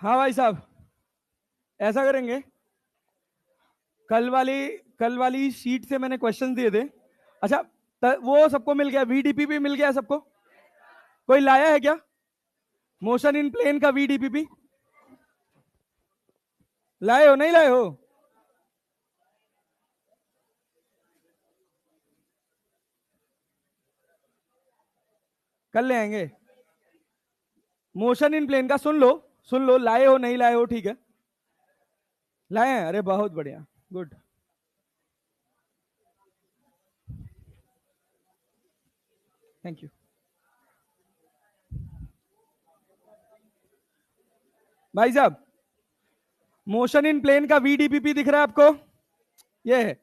हाँ भाई साहब, ऐसा करेंगे। कल वाली शीट से मैंने क्वेश्चन दिए थे। अच्छा, वो सबको मिल गया, वीडीपी मिल गया सबको? कोई लाया है क्या मोशन इन प्लेन का वीडीपी? लाए हो नहीं लाए हो? कल ले आएंगे। मोशन इन प्लेन का सुन लो, लाए हो नहीं लाए हो, ठीक है। लाए हैं, अरे बहुत बढ़िया, गुड। थैंक यू भाई साहब। मोशन इन प्लेन का वीडीपी दिख रहा है आपको? ये है।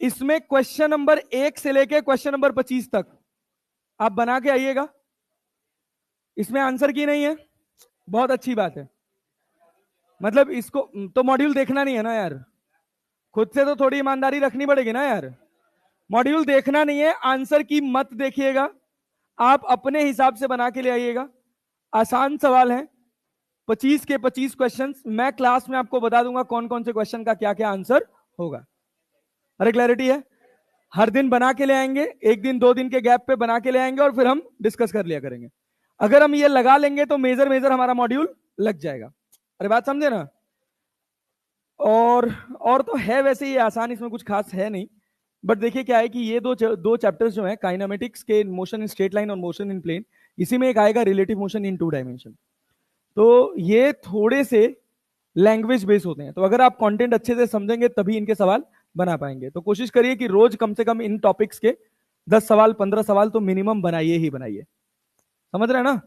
इसमें क्वेश्चन नंबर 1 से लेके क्वेश्चन नंबर 25 तक आप बना के आइएगा। इसमें आंसर की नहीं है, बहुत अच्छी बात है। मतलब इसको तो मॉड्यूल देखना नहीं है ना यार, खुद से तो थोड़ी ईमानदारी रखनी पड़ेगी ना यार। मॉड्यूल देखना नहीं है, आंसर की मत देखिएगा, आप अपने हिसाब से बना के ले आइएगा। आसान सवाल है, 25 के 25 क्वेश्चंस। मैं क्लास में आपको बता दूंगा कौन कौन से क्वेश्चन का क्या क्या आंसर होगा। अरे क्लैरिटी है? हर दिन बना के ले आएंगे, एक दिन 2 दिन के गैप पे बना के ले आएंगे और फिर हम डिस्कस कर लिया करेंगे। अगर हम ये लगा लेंगे तो मेजर मेजर हमारा मॉड्यूल लग जाएगा। अरे बात समझे ना? और तो है वैसे ये आसान, इसमें कुछ खास है नहीं। बट देखिए क्या है कि ये दो चैप्टर्स जो है काइनेमेटिक्स के, मोशन इन स्ट्रेट लाइन और मोशन इन प्लेन, इसी में एक आएगा रिलेटिव मोशन इन 2 डायमेंशन। तो ये थोड़े से लैंग्वेज बेस होते हैं, तो अगर आप कंटेंट अच्छे से समझेंगे तभी इनके सवाल बना पाएंगे। तो कोशिश करिए कि रोज कम से कम इन टॉपिक्स के 10 सवाल 15 सवाल तो मिनिमम बनाइए ही बनाइए। समझ रहे हैं ना?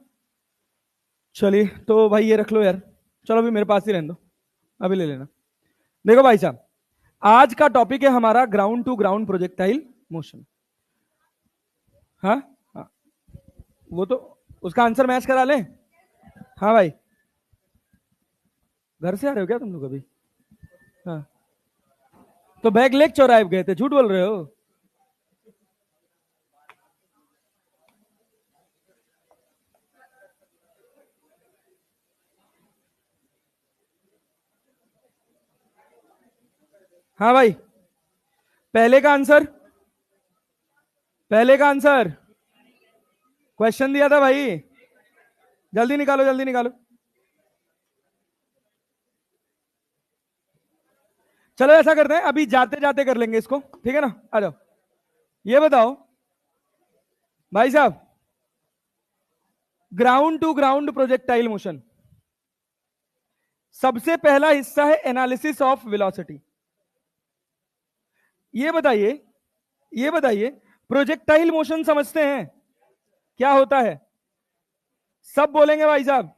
चलिए तो भाई ये रख लो यार, चलो अभी मेरे पास ही रहने दो, अभी ले लेना। देखो भाई साहब, आज का टॉपिक है हमारा ground to ground projectile motion. हाँ हाँ, वो तो उसका आंसर मैच करा लें। हाँ भाई, घर से आ रहे हो क्या तुम लोग अभी? हाँ, तो बैग लेक चौराहे गए थे, झूठ बोल रहे हो। हाँ भाई, पहले का आंसर, पहले का आंसर क्वेश्चन दिया था भाई, जल्दी निकालो जल्दी निकालो। चलो ऐसा करते हैं, अभी जाते जाते कर लेंगे इसको, ठीक है ना? आ जाओ। ये बताओ भाई साहब, ground to ground projectile motion, सबसे पहला हिस्सा है एनालिसिस ऑफ वेलोसिटी। ये बताइए, ये बताइए, प्रोजेक्टाइल मोशन समझते हैं क्या होता है? सब बोलेंगे भाई साहब।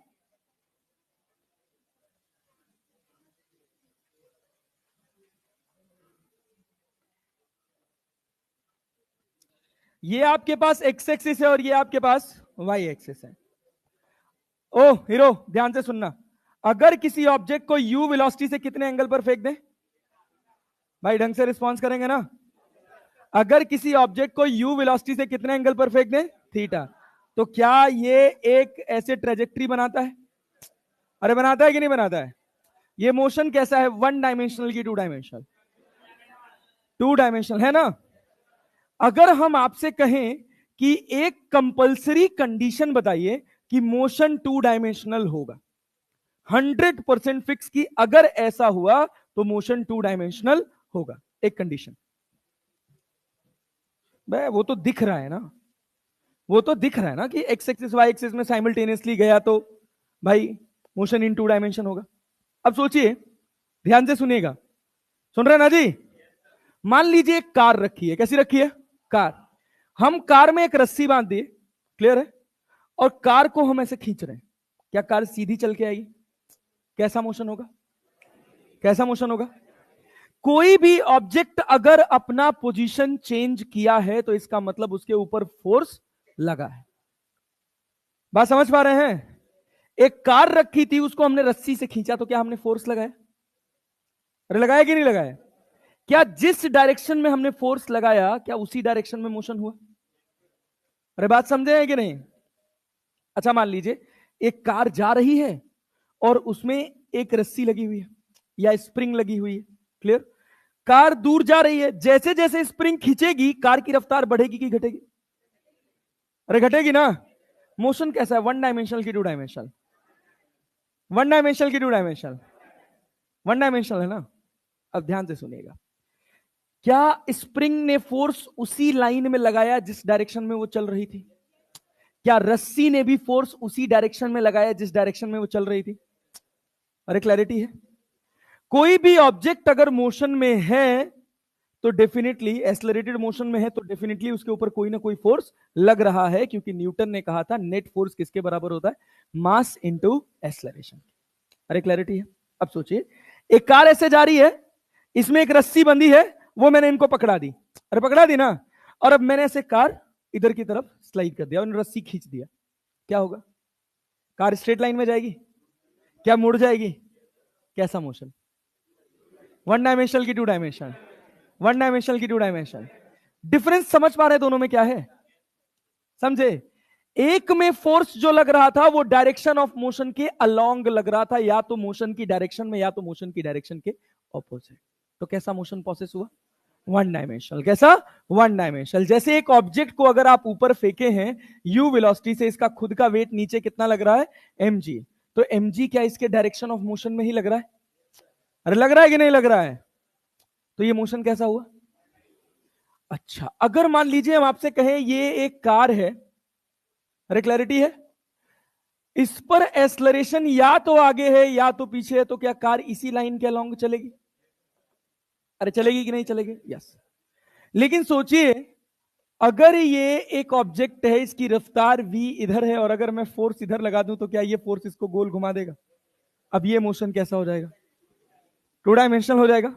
ये आपके पास एक्स एक्सिस है और ये आपके पास वाई एक्सिस है। ओ हीरो, ध्यान से सुनना। अगर किसी ऑब्जेक्ट को यू वेलोसिटी से कितने एंगल पर फेंक दें? भाई ढंग से रिस्पॉन्स करेंगे ना? अगर किसी ऑब्जेक्ट को यू वेलोसिटी से कितने एंगल पर फेंक दें? थीटा। तो क्या ये एक ऐसे ट्रेजेक्ट्री बनाता है? अरे बनाता है कि नहीं बनाता है? ये मोशन कैसा है, 1 डायमेंशनल की 2 डायमेंशनल? 2 डायमेंशनल है ना? अगर हम आपसे कहें कि एक कंपल्सरी कंडीशन बताइए कि मोशन 2 डायमेंशनल होगा, 100% फिक्स की अगर ऐसा हुआ तो मोशन 2 डायमेंशनल होगा, एक कंडीशन। भाई वो तो दिख रहा है ना, वो तो दिख रहा है ना कि एक्स एक्सिस वाई एक्सिस में साइमल्टेनियसली गया तो भाई मोशन इन 2 डायमेंशन होगा। अब सोचिए, ध्यान से सुनिएगा, सुन रहे ना जी? मान लीजिए एक कार रखी है, कैसी रखी है? कार। हम कार में एक रस्सी बांध दिए, क्लियर है, और कार को हम ऐसे खींच रहे हैं, क्या कार सीधी चल के आएगी? कैसा मोशन होगा? कैसा मोशन होगा? कोई भी ऑब्जेक्ट अगर अपना पोजीशन चेंज किया है तो इसका मतलब उसके ऊपर फोर्स लगा है। बात समझ पा रहे हैं? एक कार रखी थी, उसको हमने रस्सी से खींचा तो क्या हमने फोर्स लगाया? अरे लगाया कि नहीं लगाया? क्या जिस डायरेक्शन में हमने फोर्स लगाया क्या उसी डायरेक्शन में मोशन हुआ? अरे बात समझे हैं कि नहीं? अच्छा मान लीजिए एक कार जा रही है और उसमें एक रस्सी लगी हुई है या स्प्रिंग लगी हुई है, क्लियर। कार दूर जा रही है, जैसे जैसे स्प्रिंग खींचेगी कार की रफ्तार बढ़ेगी कि घटेगी? अरे घटेगी ना। मोशन कैसा है, वन डायमेंशनल की टू डायमेंशनल? वन डायमेंशनल की टू डायमेंशनल? वन डायमेंशनल है ना। अब ध्यान से सुनिएगा, क्या स्प्रिंग ने फोर्स उसी लाइन में लगाया जिस डायरेक्शन में वो चल रही थी? क्या रस्सी ने भी फोर्स उसी डायरेक्शन में लगाया जिस डायरेक्शन में वो चल रही थी? अरे क्लैरिटी है। कोई भी ऑब्जेक्ट अगर मोशन में है तो डेफिनेटली, एक्सेलरेटेड मोशन में है तो डेफिनेटली उसके ऊपर कोई ना कोई फोर्स लग रहा है, क्योंकि न्यूटन ने कहा था नेट फोर्स किसके बराबर होता है? Mass into acceleration. अरे क्लैरिटी है। अब सोचिए, एक कार ऐसे जा रही है, इसमें एक रस्सी बंधी है, वो मैंने इनको पकड़ा दी, अरे पकड़ा दी ना, और अब मैंने ऐसे कार इधर की तरफ स्लाइड कर दिया और रस्सी खींच दिया, क्या होगा? कार स्ट्रेट लाइन में जाएगी? क्या मुड़ जाएगी? कैसा मोशन? वन डायमेंशनल की टू डायमेंशनल? वन डायमेंशनल की टू डायमेंशनल। डिफरेंस समझ पा रहे दोनों में क्या है? समझे? एक में फोर्स जो लग रहा था वो डायरेक्शन ऑफ मोशन के अलोंग लग रहा था, या तो मोशन की डायरेक्शन में या तो मोशन की डायरेक्शन के ऑपोजिट। तो कैसा मोशन प्रोसेस हुआ? One dimensional. कैसा? One dimensional. जैसे एक ऑब्जेक्ट को अगर आप ऊपर फेंके हैं यू वेलोसिटी से, इसका खुद का वेट नीचे कितना लग रहा है? mg। तो mg क्या इसके डायरेक्शन ऑफ मोशन में ही लग रहा है? अरे लग रहा है कि नहीं लग रहा है? तो ये मोशन कैसा हुआ? अच्छा, अगर मान लीजिए हम आपसे कहें ये एक कार है, अरे क्लैरिटी है, इस पर एक्सलरेशन या तो आगे है या तो पीछे है, तो क्या कार इसी लाइन के अलोंग चलेगी? अरे चलेगी कि नहीं चलेगी? यस। लेकिन सोचिए, अगर ये एक ऑब्जेक्ट है, इसकी रफ्तार v इधर है, और अगर मैं फोर्स इधर लगा दूं तो क्या ये फोर्स इसको गोल घुमा देगा? अब ये मोशन कैसा हो जाएगा? टू डायमेंशनल हो जाएगा।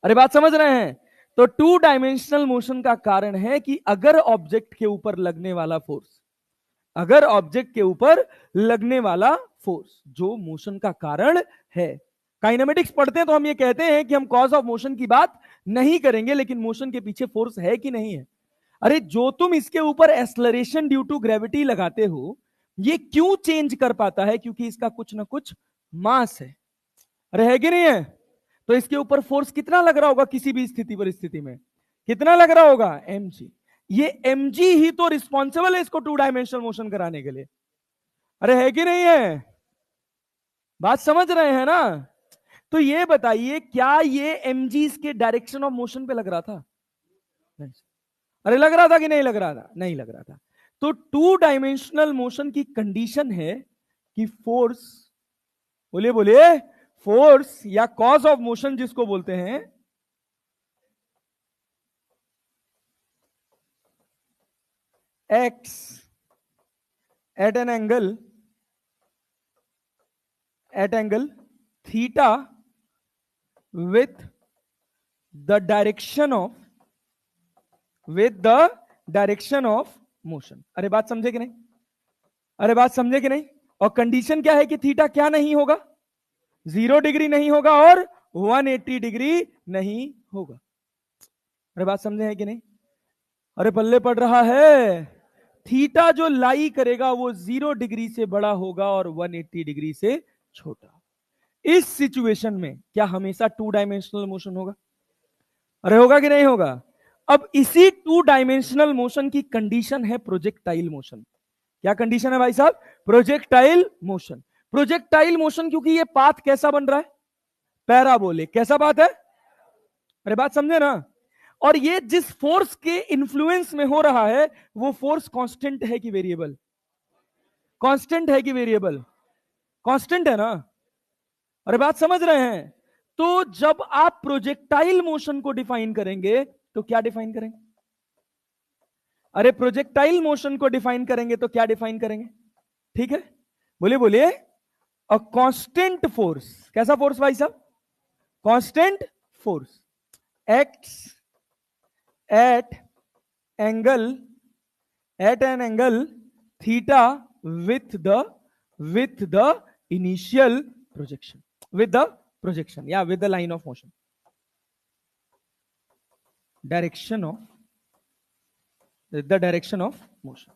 अरे बात समझ रहे हैं? तो टू डायमेंशनल मोशन का कारण है कि अगर ऑब्जेक्ट के ऊपर लगने वाला फोर्स, अगर ऑब्जेक्ट के ऊपर लगने वाला फोर्स जो मोशन का कारण है, काइनेमेटिक्स पढ़ते हैं तो हम ये कहते हैं कि हम कॉज ऑफ मोशन की बात नहीं करेंगे, लेकिन मोशन के पीछे फोर्स है कि नहीं है? अरे जो तुम इसके ऊपर एक्सलरेशन ड्यू टू ग्रेविटी लगाते हो, ये क्यों चेंज कर पाता है? क्योंकि इसका कुछ ना कुछ मास है। अरे है कि नहीं है? तो इसके ऊपर फोर्स कितना लग रहा होगा किसी भी स्थिति परिस्थिति में? कितना लग रहा होगा? mg। ये mg ही तो रिस्पॉन्सिबल है इसको टू डायमेंशनल मोशन कराने के लिए। अरे है कि नहीं है? बात समझ रहे हैं ना? तो ये बताइए, क्या ये mg इसके डायरेक्शन ऑफ मोशन पे लग रहा था? नहीं। अरे लग रहा था कि नहीं लग रहा था? नहीं लग रहा था। तो टू डायमेंशनल मोशन की कंडीशन है कि फोर्स, बोलिए बोलिए, फोर्स या कॉज ऑफ मोशन जिसको बोलते हैं, x at angle theta with the direction of motion. अरे बात समझे कि नहीं? अरे बात समझे कि नहीं? और कंडीशन क्या है कि थीटा क्या नहीं होगा? 0 डिग्री नहीं होगा और 180 डिग्री नहीं होगा। अरे बात समझे है कि नहीं? अरे पल्ले पड़ रहा है। थीटा जो लाई करेगा वो 0 डिग्री से बड़ा होगा और 180 डिग्री से छोटा। इस सिचुएशन में क्या हमेशा टू डायमेंशनल मोशन होगा? अरे होगा कि नहीं होगा? अब इसी टू डायमेंशनल मोशन की कंडीशन है प्रोजेक्टाइल मोशन। क्या कंडीशन है भाई साहब? Projectile motion. प्रोजेक्टाइल मोशन क्योंकि ये पाथ कैसा बन रहा है? पैराबोलिक। कैसा बात है? अरे बात समझे ना? और ये जिस फोर्स के इंफ्लुएंस में हो रहा है वो फोर्स कांस्टेंट है कि वेरिएबल? कांस्टेंट है कि वेरिएबल? कांस्टेंट है ना। अरे बात समझ रहे हैं? तो जब आप प्रोजेक्टाइल मोशन को डिफाइन करेंगे तो क्या डिफाइन करेंगे? अरे प्रोजेक्टाइल मोशन को डिफाइन करेंगे तो क्या डिफाइन करेंगे? ठीक है, बोलिए बोलिए। A constant force. कैसा फोर्स भाई साहब? Constant force acts at an angle theta with the initial projection, with the projection या with the line of motion, direction of the direction of motion.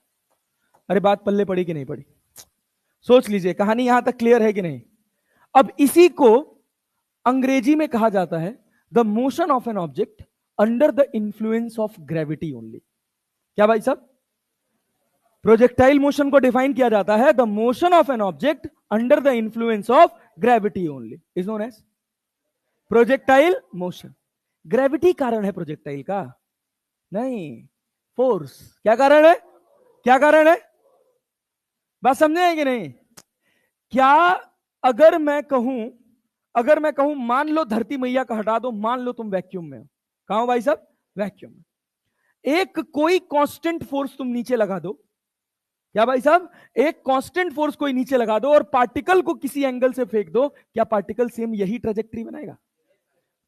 अरे बात पल्ले पड़ी कि नहीं पड़ी? सोच लीजिए, कहानी यहां तक क्लियर है कि नहीं? अब इसी को अंग्रेजी में कहा जाता है the motion of an object under the influence of gravity only. क्या भाई साहब? प्रोजेक्टाइल मोशन को डिफाइन किया जाता है the motion of an object under the influence of gravity only is known as projectile motion. Gravity कारण है projectile का? नहीं, फोर्स। क्या कारण है? क्या कारण है? बात समझे हैं कि नहीं? क्या अगर मैं कहूं मान लो धरती मैया का हटा दो, मान लो तुम वैक्यूम में हो। कहां हो भाई साहब? वैक्यूम में। एक कोई कांस्टेंट फोर्स तुम नीचे लगा दो। क्या भाई साहब? एक कांस्टेंट फोर्स कोई नीचे लगा दो और पार्टिकल को किसी एंगल से फेंक दो, क्या पार्टिकल सेम यही ट्रेजेक्टरी बनाएगा?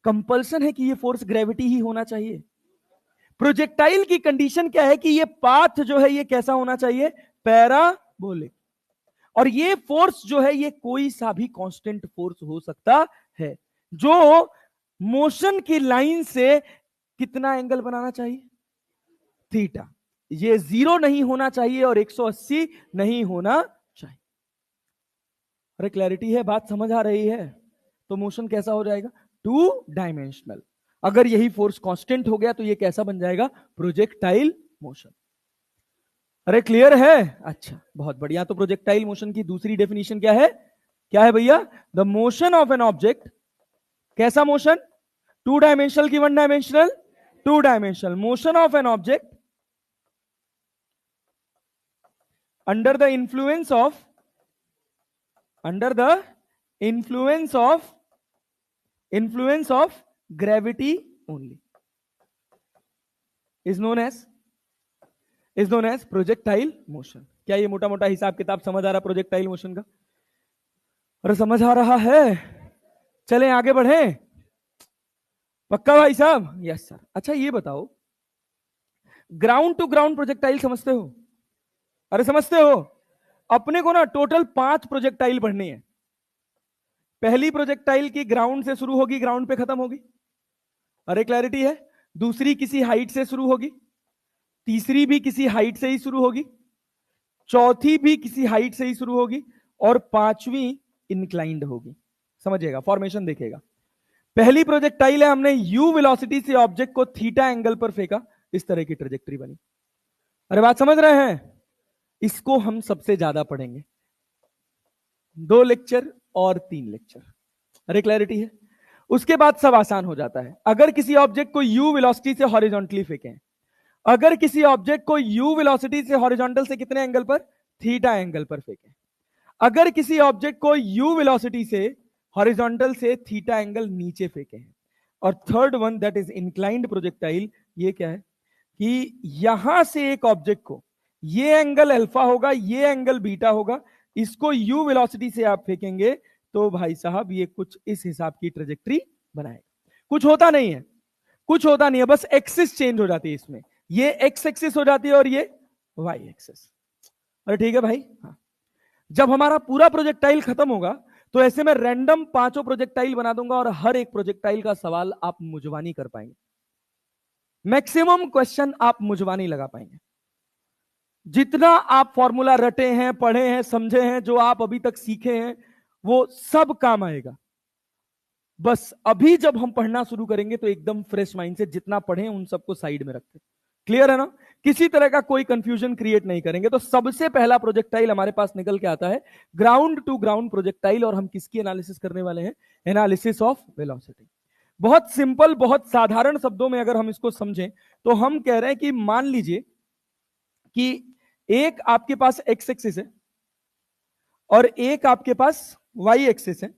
कंपल्सन है कि ये फोर्स ग्रेविटी ही होना चाहिए। प्रोजेक्टाइल की कंडीशन क्या है कि ये पाथ जो है ये कैसा होना चाहिए? पैराबोलिक। और ये फोर्स जो है ये कोई सा भी कांस्टेंट फोर्स हो सकता है जो मोशन की लाइन से कितना एंगल बनाना चाहिए? थीटा। ये 0 नहीं होना चाहिए और 180 नहीं होना चाहिए। अरे क्लैरिटी है? बात समझ आ रही है? तो मोशन कैसा हो जाएगा? 2 डायमेंशनल। अगर यही फोर्स कांस्टेंट हो गया तो ये कैसा बन जाएगा? Projectile motion. अरे क्लियर है? अच्छा, बहुत बढ़िया। तो प्रोजेक्टाइल मोशन की दूसरी डेफिनेशन क्या है? क्या है भैया? The motion of an object. कैसा मोशन? 2 डायमेंशनल की 1 dimensional? 2 dimensional. Motion of an object under the influence of gravity only is known as projectile motion। क्या ये मोटा मोटा हिसाब किताब समझ आ रहा प्रोजेक्टाइल मोशन का? अरे समझ आ रहा है? चलें आगे बढ़े? पक्का भाई साहब? Yes sir. अच्छा ये बताओ, ग्राउंड टू ग्राउंड प्रोजेक्टाइल समझते हो? अरे समझते हो? अपने को ना टोटल 5 प्रोजेक्टाइल पढ़नी है। पहली प्रोजेक्टाइल की ग्राउंड से शुरू होगी, ग्राउंड पे खत्म होगी। अरे क्लैरिटी है? दूसरी किसी हाइट से शुरू होगी, तीसरी भी किसी हाइट से ही शुरू होगी, चौथी भी किसी हाइट से ही शुरू होगी और पांचवी इंक्लाइंड होगी। समझिएगा, फॉर्मेशन देखिएगा। पहली प्रोजेक्टाइल है, हमने यू वेलोसिटी से ऑब्जेक्ट को थीटा एंगल पर फेंका, इस तरह की ट्रेजेक्टरी बनी। अरे बात समझ रहे हैं? इसको हम सबसे ज्यादा पढ़ेंगे, 2 लेक्चर और 3 लेक्चर। अरे क्लैरिटी है? उसके बाद सब आसान हो जाता है। अगर किसी ऑब्जेक्ट को यू वेलोसिटी से हॉरिजॉन्टली फेंकें, अगर किसी ऑब्जेक्ट को यू वेलोसिटी से हॉरिजॉन्टल से कितने एंगल पर? थीटा एंगल पर फेंकें। अगर किसी ऑब्जेक्ट को यू वेलोसिटी से हॉरिजॉन्टल से थीटा एंगल नीचे फेंकें। और third one that is inclined projectile, ये क्या है कि यहां से एक ऑब्जेक्ट को, ये एंगल अल्फा होगा, ये एंगल बीटा होगा, इसको यू वेलोसिटी से आप फेंकेंगे तो भाई साहब ये कुछ इस हिसाब की ट्रेजेक्टरी बनाएगा। कुछ होता नहीं है, कुछ होता नहीं है, बस एक्सिस चेंज हो जाती है। इसमें ये एक्स एक्सिस हो जाती है और ये वाई एक्सिस। अरे ठीक है भाई? हाँ। जब हमारा पूरा प्रोजेक्टाइल खत्म होगा तो ऐसे में रैंडम 5 प्रोजेक्टाइल बना दूंगा और हर एक प्रोजेक्टाइल का सवाल आप मुझवानी कर पाएंगे। मैक्सिमम क्वेश्चन आप मुझवानी लगा पाएंगे। जितना आप फॉर्मूला रटे हैं, पढ़े हैं, समझे हैं, जो आप अभी तक सीखे हैं, वो सब काम आएगा। बस अभी जब हम पढ़ना शुरू करेंगे तो एकदम फ्रेश माइंड से जितना पढ़े उन सबको साइड में रखते। क्लियर है ना? किसी तरह का कोई कंफ्यूजन क्रिएट नहीं करेंगे। तो सबसे पहला प्रोजेक्टाइल हमारे पास निकल के आता है ग्राउंड टू ग्राउंड प्रोजेक्टाइल, और हम किसकी एनालिसिस करने वाले हैं? Analysis of velocity. बहुत सिंपल, बहुत साधारण शब्दों में अगर हम इसको समझें तो हम कह रहे हैं कि मान लीजिए कि एक आपके पास एक्स एक्सिस है और एक आपके पास वाई एक्सिस है।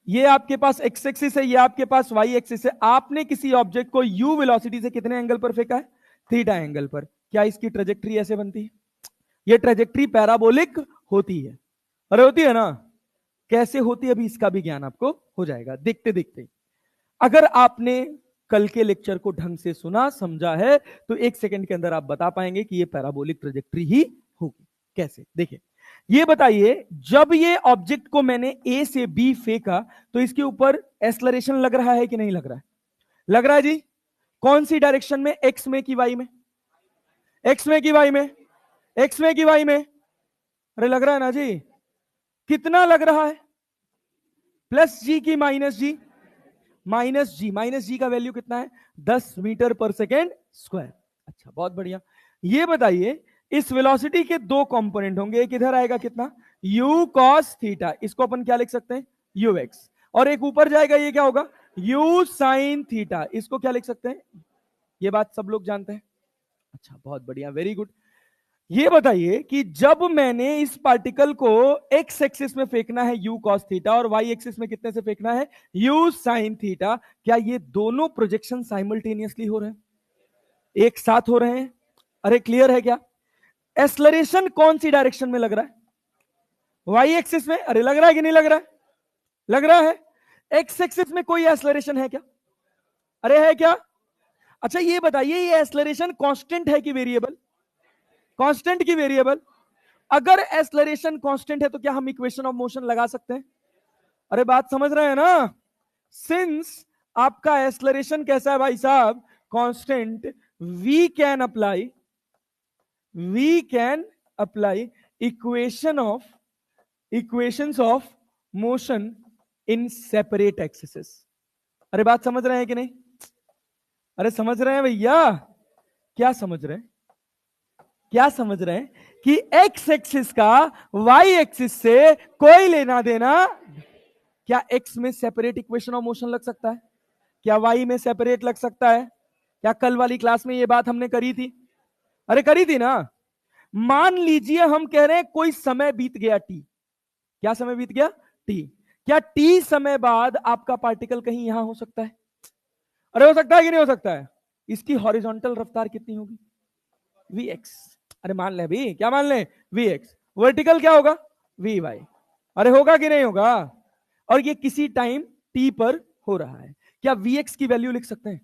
ये आपके पास एक्स एक्सिस है, ये आपके पास वाई एक्सिस है। आपने किसी ऑब्जेक्ट को यू वेलोसिटी से कितने एंगल पर फेंका है? थीटा एंगल पर। क्या इसकी ट्रेजेक्टरी ऐसे बनती है? ये ट्रेजेक्टरी पैराबोलिक होती है। अरे होती है ना? कैसे होती है अभी इसका भी ज्ञान आपको हो जाएगा देखते देखते। अगर आपने कल के लेक्चर को ढंग से सुना, समझा है, तो 1 सेकंड के अंदर आप बता पाएंगे कि ये पैराबोलिक ट्रेजेक्टरी ही होगी। कैसे? देखिए, ये बताइए, जब ये ऑब्जेक्ट को मैंने ए से बी फेंका तो इसके ऊपर एक्सेलरेशन लग रहा है कि नहीं लग रहा है? लग रहा है जी। कौन सी डायरेक्शन में? एक्स में कि वाई में? एक्स में कि वाई में? एक्स में कि वाई में? अरे लग रहा है ना जी? कितना लग रहा है? प्लस जी की माइनस जी? माइनस जी। माइनस जी का वैल्यू कितना है? 10 मीटर पर सेकेंड स्क्वायर। अच्छा, बहुत बढ़िया। ये बताइए, इस वेलोसिटी के दो कंपोनेंट होंगे, एक इधर आएगा कितना, u cos थीटा, इसको अपन क्या लिख सकते हैं, ux, और एक ऊपर जाएगा, ये क्या होगा, u sin थीटा, इसको क्या लिख सकते हैं? ये बात सब लोग जानते हैं। अच्छा, बहुत बढ़िया, वेरी गुड। ये बताइए कि जब मैंने इस पार्टिकल को एक्स एक्सिस में फेंकना है u cos थीटा, और y एक्सिस में कितने से फेंकना है, u sin थीटा, क्या ये दोनों प्रोजेक्शन साइमल्टेनियसली हो रहे हैं, एक साथ हो रहे हैं? अरे क्लियर है क्या? एक्सलरेशन कौन सी डायरेक्शन में लग रहा है? वाई एक्सिस में। अरे लग रहा है कि नहीं लग रहा है? लग रहा है। एक्स एक्सिस में कोई एक्सलरेशन है क्या? अरे है क्या? अच्छा ये बताइए, ये एक्सलरेशन कांस्टेंट है कि वेरिएबल? कांस्टेंट की वेरिएबल? अगर एक्सलरेशन कांस्टेंट है तो क्या हम इक्वेशन ऑफ मोशन लगा सकते हैं? अरे बात समझ रहे हैं ना? सिंस आपका एक्सलरेशन कैसा है भाई साहब, constant, we can apply equations of motion in separate axis. अरे बात समझ रहे हैं कि नहीं? अरे समझ रहे हैं भैया? क्या समझ रहे हैं? क्या समझ रहे हैं कि एक्स एक्सिस का वाई एक्सिस से कोई लेना देना? क्या एक्स में सेपरेट इक्वेशन ऑफ मोशन लग सकता है? क्या वाई में सेपरेट लग सकता है? क्या कल वाली क्लास में ये बात हमने करी थी? अरे करी थी ना? मान लीजिए हम कह रहे हैं कोई समय बीत गया टी। क्या समय बीत गया? टी। क्या टी समय बाद आपका पार्टिकल कहीं यहां हो सकता है? अरे हो सकता है कि नहीं हो सकता है? इसकी हॉरिजॉन्टल रफ्तार कितनी होगी? vx। अरे मान ले भी, क्या मान ले? vx। वर्टिकल क्या होगा? vy। अरे होगा कि नहीं होगा? और ये किसी टाइम t पर हो रहा है। क्या vx की वैल्यू लिख सकते हैं?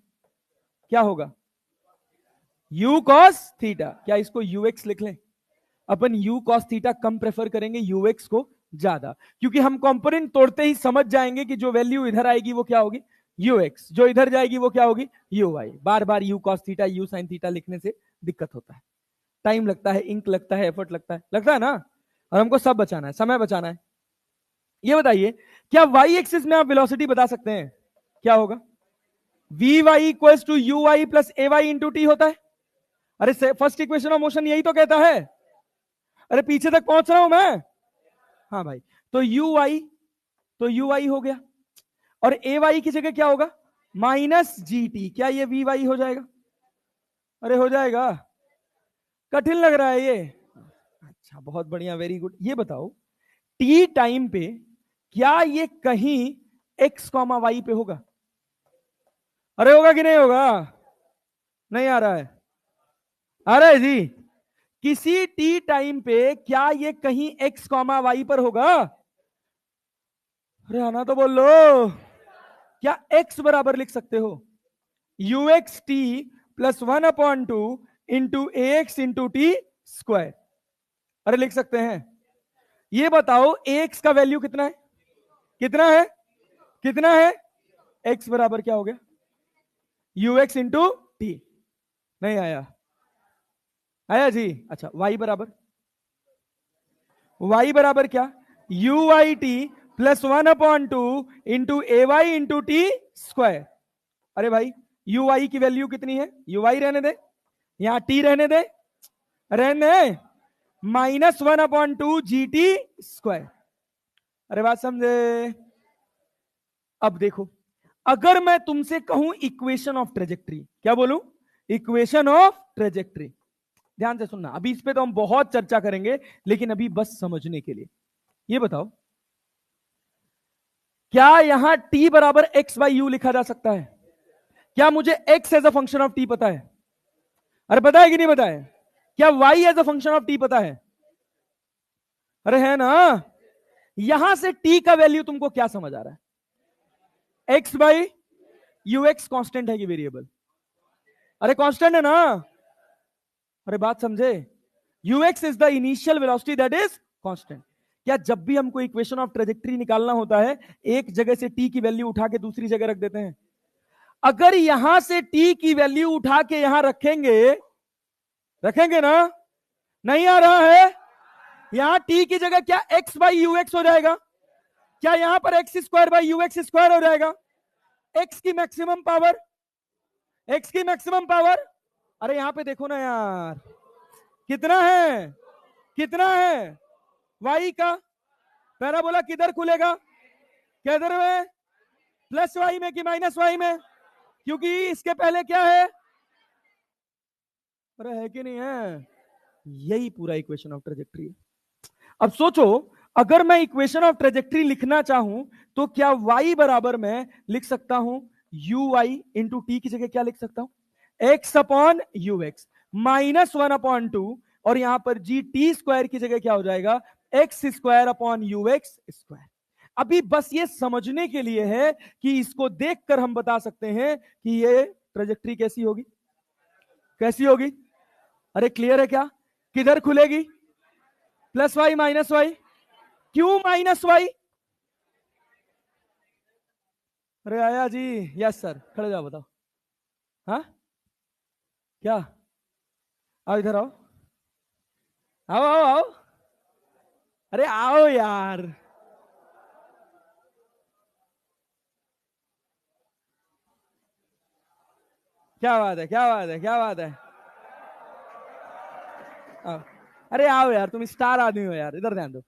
क्या होगा? u cos theta. क्या इसको ux लिख लें? अपन u cos थीटा कम प्रेफर करेंगे ux को ज्यादा, क्योंकि हम कंपोनेंट तोड़ते ही समझ जाएंगे कि जो वैल्यू इधर आएगी वो क्या होगी, ux, जो इधर जाएगी वो क्या होगी, uy। बार बार u cos theta u sin theta लिखने से दिक्कत होता है, टाइम लगता है, इंक लगता है, एफर्ट लगता है ना? और हमको सब बचाना है, समय बचाना है। ये बताइए, क्या y एक्सिस में आप वेलोसिटी बता सकते हैं? क्या होगा? vy equals to uy plus ay into t होता है। अरे फर्स्ट इक्वेशन ऑफ मोशन यही तो कहता है। अरे पीछे तक पहुंच रहा हूं मैं? हाँ भाई, तो ui हो गया, और ay की जगह क्या होगा, माइनस जी टी। क्या ये vy हो जाएगा? अरे हो जाएगा? कठिन लग रहा है ये? अच्छा बहुत बढ़िया, वेरी गुड। ये बताओ, टी टाइम पे क्या ये कहीं x कॉमा वाई पे होगा? अरे होगा कि नहीं होगा? नहीं आ रहा है? आ रहा है जी? किसी टी टाइम पे क्या ये कहीं x कॉमा वाई पर होगा? अरे आना तो बोल लो। क्या x बराबर लिख सकते हो ux t plus 1/2 into ax into t square? अरे लिख सकते हैं। ये बताओ ax का वैल्यू कितना है? कितना है? कितना है? x बराबर क्या हो गया, ux इंटू टी। नहीं आया? आया जी? अच्छा, y बराबर क्या, ui t प्लस 1/2 इंटू ए वाई इंटू टी स्क्वायर। अरे भाई ui की वैल्यू कितनी है, ui रहने दे, यहां t रहने दे, रहने -1/2 जी टी स्क्वायर। अरे बात समझे? अब देखो, अगर मैं तुमसे कहूं इक्वेशन ऑफ ट्रेजेक्ट्री, क्या बोलूं, इक्वेशन ऑफ ट्रेजेक्ट्री, ध्यान से सुनना, अभी इस पे तो हम बहुत चर्चा करेंगे, लेकिन अभी बस समझने के लिए ये बताओ, क्या यहां t बराबर एक्स बाई यू लिखा जा सकता है? क्या मुझे x as a function of t पता है? अरे पता है कि नहीं पता है? क्या y as a function of t पता है? अरे है ना? यहां से t का वैल्यू तुमको क्या समझ आ रहा है, x by you x constant है कि वेरिएबल? अरे कांस्टेंट है ना? अरे बात समझे? ux is the initial velocity that is constant. क्या जब भी हमको इक्वेशन ऑफ ट्रेजेक्ट्री निकालना होता है, एक जगह से t की वैल्यू उठा के दूसरी जगह रख देते हैं? अगर यहां से t की वैल्यू उठा के यहां रखेंगे, रखेंगे ना? नहीं आ रहा है? यहां टी की जगह क्या एक्स बाई यू एक्स हो जाएगा? क्या यहां पर x square by you x square हो जाएगा? एक्स की मैक्सिमम पावर, एक्स की मैक्सिमम पावर, अरे यहां पे देखो ना यार, कितना है, कितना है वाई का पैराबोला, किधर खुलेगा, किधर में, प्लस वाई में कि माइनस वाई में? क्योंकि इसके पहले क्या है, अरे है कि नहीं है? यही पूरा इक्वेशन ऑफ ट्रेजेक्ट्री है। अब सोचो, अगर मैं इक्वेशन ऑफ ट्रेजेक्ट्री लिखना चाहूं तो क्या y बराबर मैं लिख सकता हूं यू वाई इंटू टी की जगह क्या लिख सकता हूं, x upon u x minus 1/2, और यहां पर जी टी स्क्वायर की जगह क्या हो जाएगा, x square upon u x square. अभी बस ये समझने के लिए है कि इसको देखकर हम बता सकते हैं कि ये ट्रेजेक्ट्री कैसी होगी, कैसी होगी। अरे क्लियर है क्या? किधर खुलेगी, प्लस वाई माइनस वाई, क्यों माइनस वाई? अरे आया जी, यस सर, खड़े जाओ बताओ। हाँ क्या, आओ इधर आओ, आओ आओ आओ, अरे आओ यार, क्या बात है, क्या बात है, क्या बात है, आओ। अरे आओ यार, तुम स्टार आदमी हो यार, इधर ध्यान दो।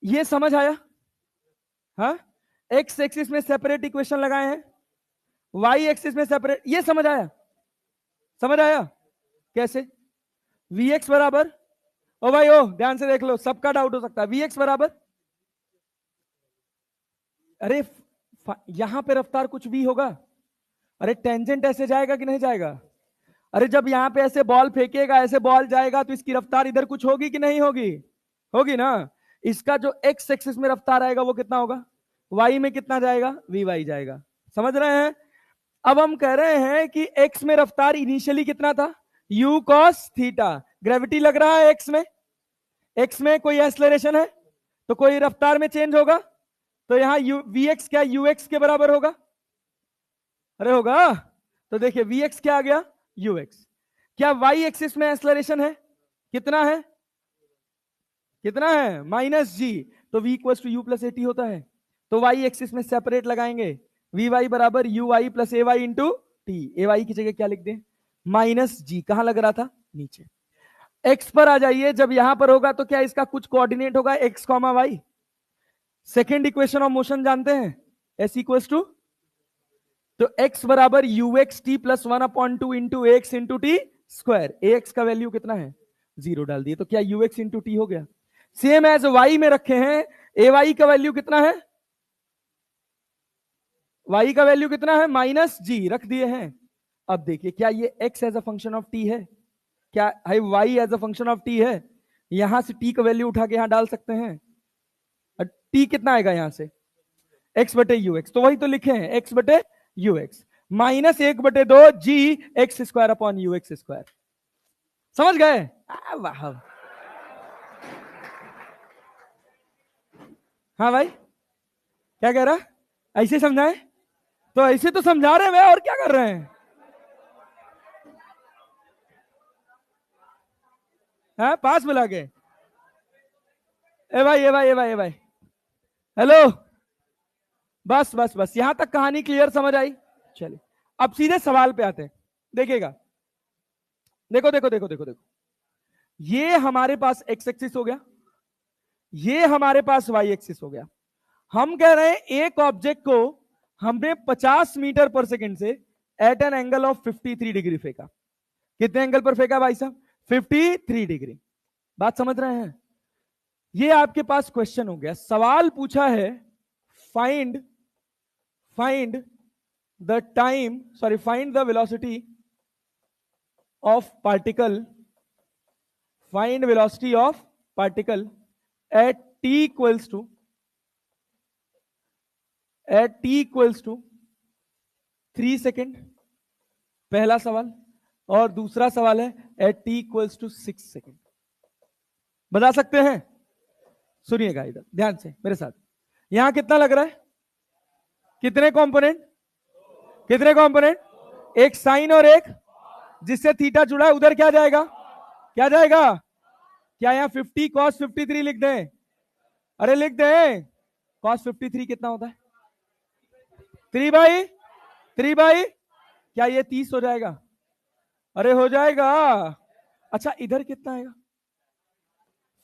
ये समझ आया? हाँ, एक्स एक्सिस में सेपरेट इक्वेशन लगाए हैं, वाई एक्सिस में सेपरेट, ये समझ आया? समझ आया कैसे? वी एक्स बराबर, ओ भाई ओ ध्यान से देख लो, सबका डाउट हो सकता है, वी एक्स बराबर, अरे यहां पे रफ्तार कुछ भी होगा, अरे टेंजेंट ऐसे जाएगा कि नहीं जाएगा? अरे जब यहां पे ऐसे बॉल फेंकेगा, ऐसे बॉल जाएगा, तो इसकी रफ्तार इधर कुछ होगी कि नहीं होगी? होगी ना। इसका जो एक्स एक्सिस में रफ्तार आएगा वो कितना होगा, वाई में कितना जाएगा, वी वाई जाएगा। समझ रहे हैं? अब हम कह रहे हैं कि एक्स में रफ्तार इनिशियली कितना था, यू कॉस थीटा, ग्रेविटी लग रहा है एक्स में, एक्स में कोई एक्सलरेशन है तो कोई रफ्तार में चेंज होगा, तो यहां यू वी एक्स क्या यू एक्स के बराबर होगा, अरे होगा। तो देखिए वी एक्स क्या आ गया, यू एक्स। क्या वाई एक्सिस में एक्सलरेशन है, कितना है, कितना है, माइनस जी, तो v equal to u plus a t होता है। तो वाई एक्सिस में सेपरेट लगाएंगे, वी वाई बराबर u y plus a y into t, a y की जगह क्या लिख दें, माइनस जी, कहां लग रहा था, नीचे। एक्स पर आ जाइए, जब यहां पर होगा तो क्या इसका कुछ कोऑर्डिनेट होगा, x comma y. Second equation of motion जानते हैं, एस इक्वल टू, तो x बराबर u x t plus 1/2 into x into t square, a x का वैल्यू कितना है, 0 डाल दिए, तो क्या यू एक्स इंटू टी हो गया। सेम एज वाई में रखे हैं, ए वाई का वैल्यू कितना है, वाई का वैल्यू कितना है, माइनस जी, रख दिए हैं। अब देखिए क्या ये x as a function of t है, क्या है y as a function of t है, यहां से t का वैल्यू उठा के यहां डाल सकते हैं, t कितना आएगा यहां से, x बटे यू एक्स, तो वही तो लिखे हैं x बटे u x minus 1/2 g x square upon u x square. समझ गए? वाह, हाँ भाई, क्या कह रहा, ऐसे समझाए, तो ऐसे तो समझा रहे हैं, और क्या कर रहे हैं, हाँ पास बुला के, ए भाई ए भाई ए भाई ए भाई, हेलो, बस बस बस, यहां तक कहानी क्लियर समझ आई। चलिए अब सीधे सवाल पे आते हैं, देखिएगा, देखो देखो देखो देखो देखो, ये हमारे पास एक्स एक्सिस हो गया, ये हमारे पास वाई एक्सिस हो गया। हम कह रहे हैं एक ऑब्जेक्ट को हमने 50 मीटर पर सेकंड से at an angle of 53 degree फेंका। कितने एंगल पर फेंका भाई साहब, 53 डिग्री। बात समझ रहे हैं? ये आपके पास क्वेश्चन हो गया, सवाल पूछा है, find find the time, sorry find the velocity of particle, find velocity of particle at t equals to, at t equals to 3 second, पहला सवाल, और दूसरा सवाल है at t equals to 6 second. बता सकते हैं? सुनिएगा इधर ध्यान से मेरे साथ, यहां कितना लग रहा है, कितने कंपोनेंट, कितने कंपोनेंट, एक साइन और एक, जिससे थीटा जुड़ा है, उधर क्या जाएगा, क्या जाएगा, क्या यहाँ 50 cos 53 लिख दें? अरे लिख दें। cos 53 कितना होता है? 3/3 क्या ये 30 हो जाएगा? अरे हो जाएगा। अच्छा इधर कितना आएगा?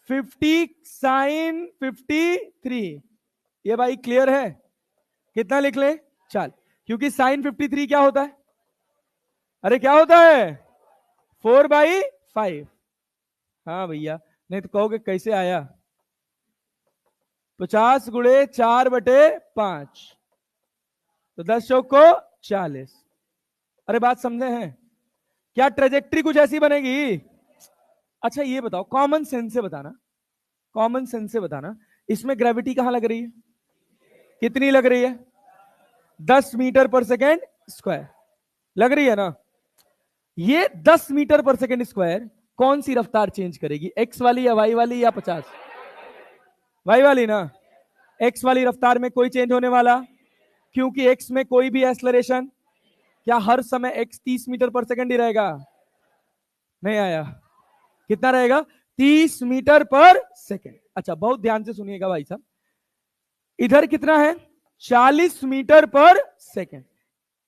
50 sin 53। ये भाई क्लियर है? कितना लिख ले? चल, क्योंकि sin 53 क्या होता है? अरे क्या होता है? 4/5। हाँ भैया, नहीं तो कहोगे कैसे आया? 50 गुणे 4/5 तो 10 चौक को 40। अरे बात समझे हैं? क्या ट्रेजेक्ट्री कुछ ऐसी बनेगी? अच्छा ये बताओ, कॉमन सेंस से बताना, कॉमन सेंस से बताना, इसमें ग्रेविटी कहां लग रही है? कितनी लग रही है? 10 मीटर पर सेकेंड स्क्वायर लग रही है ना? ये 10 मीटर पर सेकेंड स्क्वायर कौन सी रफ्तार चेंज करेगी? एक्स वाली या वाई वाली या 50? वाई वाली ना। एक्स वाली रफ्तार में कोई चेंज होने वाला, क्योंकि एक्स में कोई भी एक्सलरेशन, क्या हर समय एक्स 30 मीटर पर सेकेंड ही रहेगा? नहीं आया। कितना रहेगा? 30 मीटर पर सेकेंड। अच्छा बहुत ध्यान से सुनिएगा भाई साहब, इधर कितना है? 40 मीटर पर सेकेंड।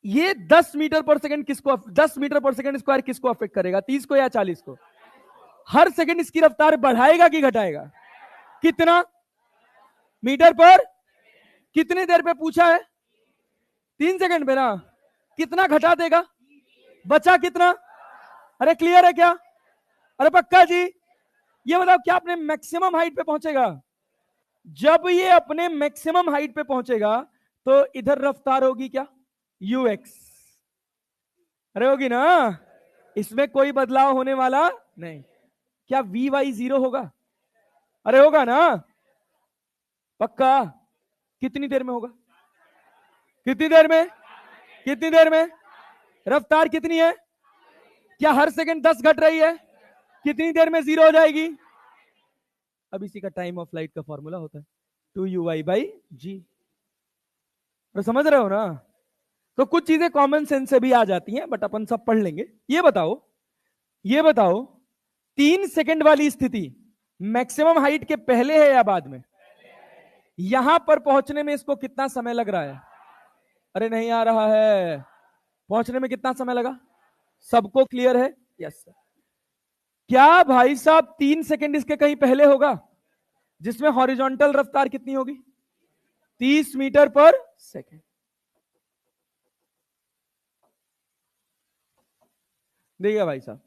ये 10 मीटर पर सेकेंड किसको, 10 मीटर पर सेकेंड स्क्वायर किसको अफेक्ट करेगा? 30 को या 40 को? हर सेकेंड इसकी रफ्तार बढ़ाएगा कि घटाएगा? कितना मीटर पर? कितनी देर पे पूछा है? 3 सेकेंड पे ना। कितना घटा देगा? बचा कितना? अरे क्लियर है क्या? अरे पक्का जी? ये बताओ क्या अपने मैक्सिमम हाइट पे पहुंचेगा? जब ये अपने मैक्सिमम हाइट पे पहुंचेगा तो इधर रफ्तार होगी क्या? ux। अरे होगी ना, इसमें कोई बदलाव होने वाला नहीं। क्या vy 0 होगा? अरे होगा ना पक्का? कितनी देर में होगा? कितनी देर में? कितनी देर में? रफ्तार कितनी है? क्या हर सेकंड 10 घट रही है? कितनी देर में 0 हो जाएगी? अब इसी का टाइम ऑफ फ्लाइट का फॉर्मूला होता है 2uy/g। तो समझ रहे हो ना? तो कुछ चीजें कॉमन सेंस से भी आ जाती हैं, बट अपन सब पढ़ लेंगे। ये बताओ, ये बताओ 3 सेकंड वाली स्थिति मैक्सिमम हाइट के पहले है या बाद में? यहां पर पहुंचने में इसको कितना समय लग रहा है? अरे नहीं आ रहा है। पहुंचने में कितना समय लगा? सबको क्लियर है? Yes sir. क्या भाई साहब 3 सेकंड इसके कहीं पहले होगा जिसमें हॉरिजॉन्टल रफ्तार कितनी होगी? 30 मीटर पर सेकंड। देखिए भाई साहब,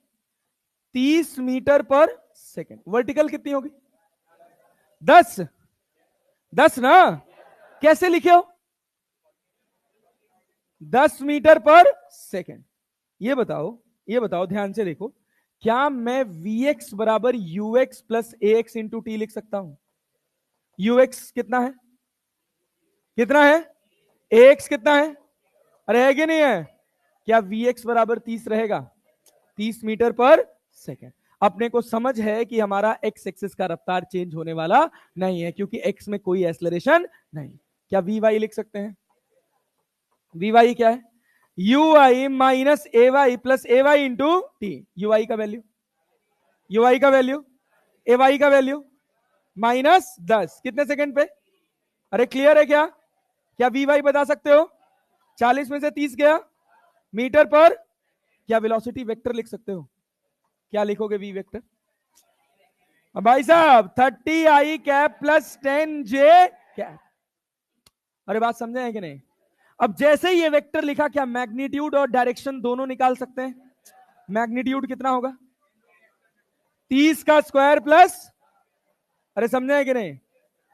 30 मीटर पर सेकंड। वर्टिकल कितनी होगी? 10 ना। कैसे लिखे हो? 10 मीटर पर सेकंड। ये बताओ, ये बताओ ध्यान से देखो, क्या मैं vx बराबर ux plus ax into T लिख सकता हूं? ux कितना है? कितना है? ax कितना है? अरे है कि नहीं है? क्या vx बराबर 30 रहेगा? 30 मीटर पर सेकेंड। अपने को समझ है कि हमारा एक्स एक्सिस का रफ्तार चेंज होने वाला नहीं है, क्योंकि एक्स में कोई एक्सलरेशन नहीं। क्या vy लिख सकते हैं? vy क्या है? ui minus ay plus ay into T. ui का वैल्यू, ui का वैल्यू, ay का वैल्यू -10 कितने सेकंड पे? अरे क्लियर है क्या? क्या vy बता सकते हो? 40 में से 30 गया मीटर पर। क्या वेलोसिटी वेक्टर लिख सकते हो? क्या लिखोगे v वेक्टर? भाई साहब 30i cap plus 10j cap. अरे बात समझे हैं कि नहीं? अब जैसे ही ये वेक्टर लिखा, क्या मैग्नीट्यूड और डायरेक्शन दोनों निकाल सकते हैं? मैग्नीट्यूड कितना होगा? 30 का स्क्वायर प्लस, अरे समझे हैं कि नहीं?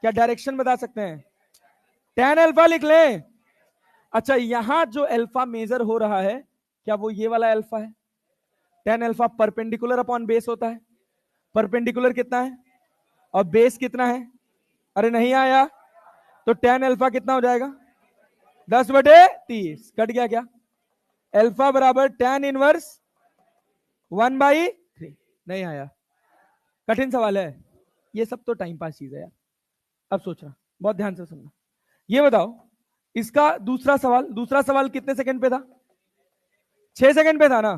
क्या डायरेक्शन बता सकते हैं? tan अल्फा लिख लें। अच्छा यहां जो अल्फा मेजर हो रहा है, क्या वो ये वाला अल्फा है? tan alpha perpendicular upon base होता है। परपेंडिकुलर कितना है और बेस कितना है? अरे नहीं आया। तो tan अल्फा कितना हो जाएगा? 10/30। कट गया क्या? अल्फा बराबर tan इनवर्स 1/3। नहीं आया। कठिन सवाल है ये सब, तो टाइम पास चीज है यार। अब सोचना, बहुत ध्यान से सुनना। ये बताओ इसका दूसरा सवाल, दूसरा सवाल कितने सेकंड पे था? 6 सेकंड पे था ना?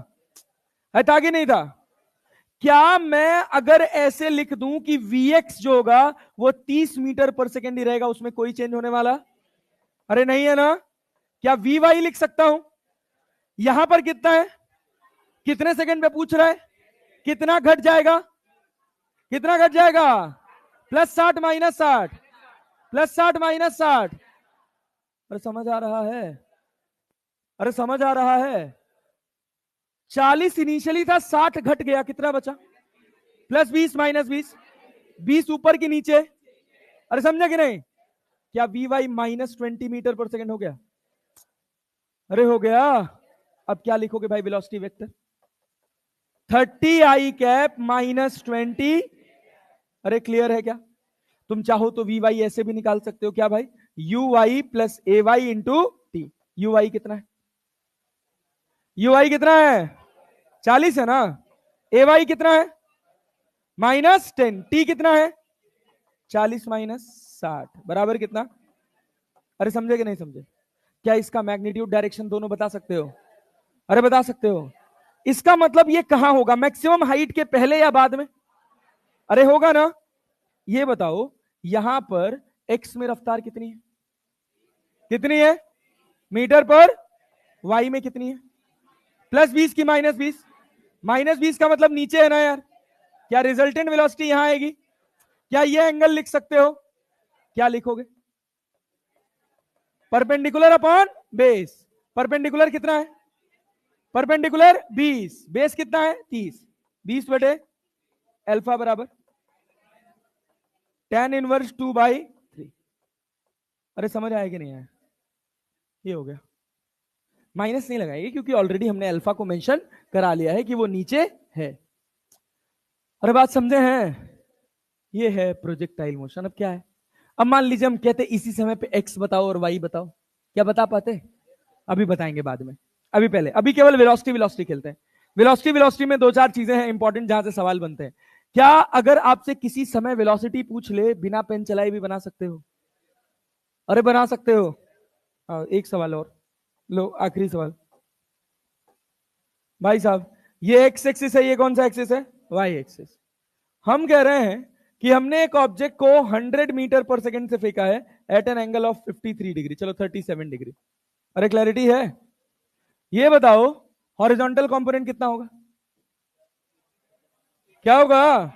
है था कि नहीं था? क्या मैं अगर ऐसे लिख दूं कि Vx जो होगा वो 30 मीटर पर सेकेंड ही रहेगा, उसमें कोई चेंज होने वाला अरे नहीं है ना? क्या Vy लिख सकता हूं? यहां पर कितना है, कितने सेकेंड पे पूछ रहा है, कितना घट जाएगा, कितना घट जाएगा, +60 -60 +60 -60। अरे समझ आ रहा है, अरे समझ आ रहा है। 40 इनिशियली था, 60 घट गया, कितना बचा, +20 -20, 20 ऊपर की नीचे। अरे समझे कि नहीं? क्या Vy -20 मीटर पर सेकेंड हो गया? अरे हो गया। अब क्या लिखोगे भाई वेलोसिटी वेक्टर, 30 i कैप -20। अरे क्लियर है क्या? तुम चाहो तो Vy ऐसे भी निकाल सकते हो, क्या भाई, Uy + Ay into T. Uy कितना है, Uy कितना है, 40 है ना, Ay कितना है -10, टी कितना है 40 -60 बराबर कितना? अरे समझे कि नहीं समझे? क्या इसका मैग्नीट्यूड डायरेक्शन दोनों बता सकते हो? अरे बता सकते हो। इसका मतलब ये कहां होगा, मैक्सिमम हाइट के पहले या बाद में? अरे होगा ना। ये बताओ यहां पर एक्स में रफ्तार कितनी है, कितनी है मीटर पर, वाई में कितनी है, +20 की -20, -20 का मतलब नीचे है ना यार। क्या रिजल्टेंट वेलोसिटी यहां आएगी? क्या ये एंगल लिख सकते हो? क्या लिखोगे, परपेंडिकुलर अपॉन बेस। परपेंडिकुलर कितना है, परपेंडिकुलर 20, बेस कितना है 30, 20 / अल्फा बराबर tan इनवर्स 2/3। अरे समझ आया कि नहीं आया? ये हो गया। माइनस नहीं लगाएंगे क्योंकि ऑलरेडी हमने अल्फा को मेंशन करा लिया है कि वो नीचे है। अरे बात समझे हैं? ये है प्रोजेक्टाइल मोशन। अब क्या है, अब मान लीजिए हम कहते इसी समय पे एक्स बताओ और वाई बताओ, क्या बता पाते? अभी बताएंगे बाद में, अभी पहले, अभी केवल वेलोसिटी वेलोसिटी खेलते हैं। वेलोसिटी वेलोसिटी में 2-4 चीजें हैं इंपॉर्टेंट जहां से सवाल बनते हैं। क्या अगर आपसे किसी समय वेलोसिटी पूछ ले बिना पेन चलाए भी बना सकते हो? अरे बना सकते हो। एक सवाल और लो, आखिरी सवाल। भाई साहब ये एक्स एक्सिस है, ये कौन सा एक्सिस है, वाई एक्सिस। हम कह रहे हैं कि हमने एक ऑब्जेक्ट को 100 मीटर पर सेकेंड से फेंका है at an angle of 53 degree, चलो 37 डिग्री। अरे क्लैरिटी है? ये बताओ हॉरिजॉन्टल कंपोनेंट कितना होगा, क्या होगा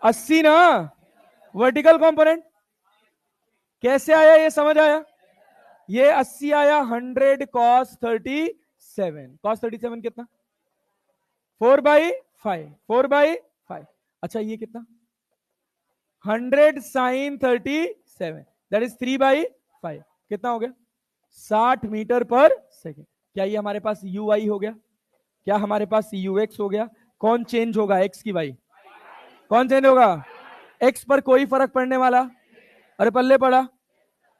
80 ना। वर्टिकल कंपोनेंट कैसे आया, ये समझ आया? ये 80 आया 100 cos 37, cos 37 कितना 4/5, 4/5। अच्छा ये कितना 100 sin 37, दैट इज 3/5, कितना हो गया 60 मीटर पर सेकेंड। क्या ये हमारे पास ui हो गया, क्या हमारे पास ux हो गया? कौन चेंज होगा, x की y? कौन चेंज होगा? x पर कोई फर्क पड़ने वाला, अरे पल्ले पड़ा।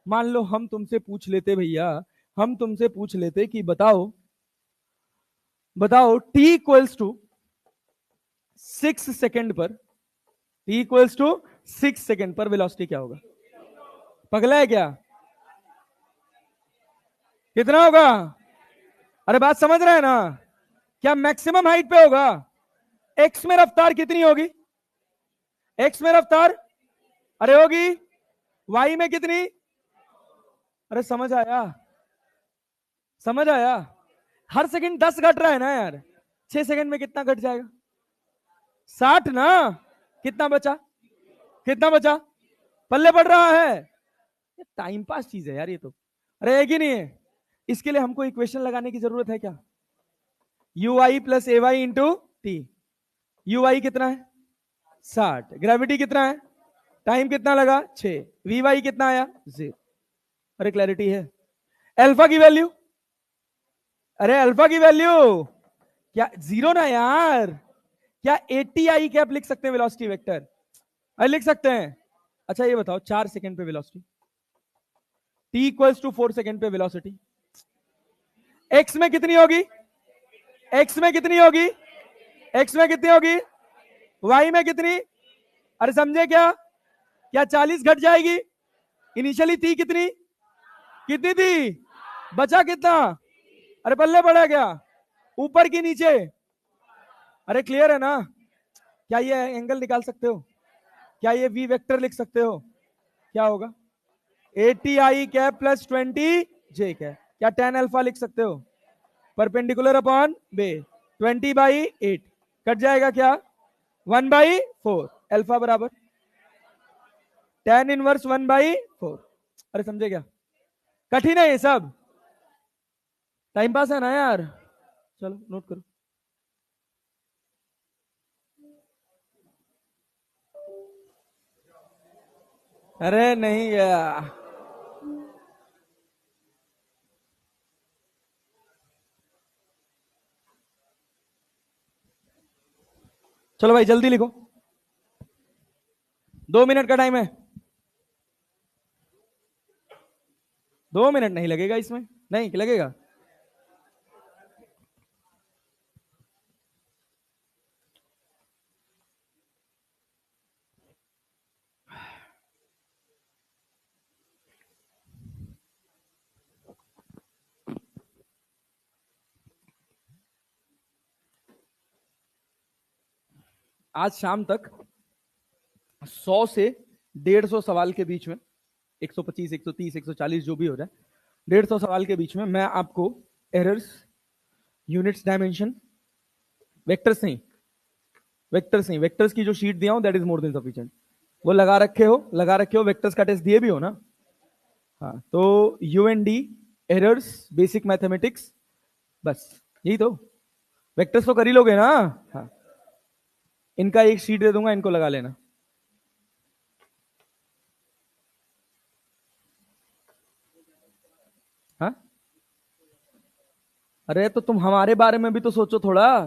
मान लो हम तुमसे पूछ लेते भैया, हम तुमसे पूछ लेते कि बताओ बताओ t इक्वल्स टू 6 सेकेंड पर, t इक्वल्स टू 6 सेकेंड पर वेलोसिटी क्या होगा? पगला है क्या? कितना होगा? अरे बात समझ रहे हैं ना? क्या मैक्सिमम हाइट पे होगा? एक्स में रफ्तार कितनी होगी, एक्स में रफ्तार अरे होगी, वाई में कितनी? अरे समझ आया, समझ आया। हर सेकंड 10 घट रहा है ना यार, 6 सेकंड में कितना घट जाएगा 60 ना। कितना बचा, कितना बचा, पल्ले पड़ रहा है। टाइम पास चीज है यार ये तो। अरे है कि नहीं है? इसके लिए हमको इक्वेशन लगाने की जरूरत है क्या, ui + ay into T. ui कितना है 60, ग्रेविटी कितना है, टाइम कितना लगा 6, vy कितना आया 0। अरे क्लैरिटी है? अल्फा की वैल्यू, अरे अल्फा की वैल्यू क्या 0 ना यार? क्या 80 आई कैप लिख सकते हैं वेलोसिटी वेक्टर? अरे लिख सकते हैं। अच्छा ये बताओ 4 सेकंड पे velocity, t equals to 4 second पे वेलोसिटी, x में कितनी होगी, x में कितनी होगी, x में कितनी होगी, y में कितनी? अरे समझे क्या? क्या 40 घट जाएगी? इनिशियली थी कितनी, कितनी थी, बचा कितना? अरे पल्ले पड़ा क्या, ऊपर की नीचे? अरे क्लियर है ना? क्या ये एंगल निकाल सकते हो? क्या ये वी वेक्टर लिख सकते हो? क्या होगा? 80 i cap plus 20 j cap. क्या tan अल्फा लिख सकते हो? परपेंडिकुलर अपॉन बे 20/8 कट जाएगा क्या? 1/4 अल्फा बराबर tan इनवर्स 1/4। अरे समझे क्या? कठिन है ये सब, टाइम पास है ना यार। चलो नोट करो। अरे नहीं गया। चलो भाई जल्दी लिखो, 2 मिनट का टाइम है। 2 मिनट नहीं लगेगा इसमें, नहीं लगेगा। आज शाम तक 100 से 150 सवाल के बीच में, 125, 130, 140 जो भी हो जाए, 150 सवाल के बीच में मैं आपको एरर्स, यूनिट्स, डायमेंशन, वेक्टर्स की जो शीट दिया हूं that is more than sufficient. वो लगा रखे हो वेक्टर्स का टेस्ट दिए भी हो ना? हाँ, तो यूएनडी, एरर्स, बेसिक मैथमेटिक्स, बस यही तो। वेक्टर्स तो कर ही लोगे ना? हाँ, इनका एक शीट दे दूंगा, इनको लगा लेना। हाँ, अरे तो तुम हमारे बारे में भी तो सोचो थोड़ा।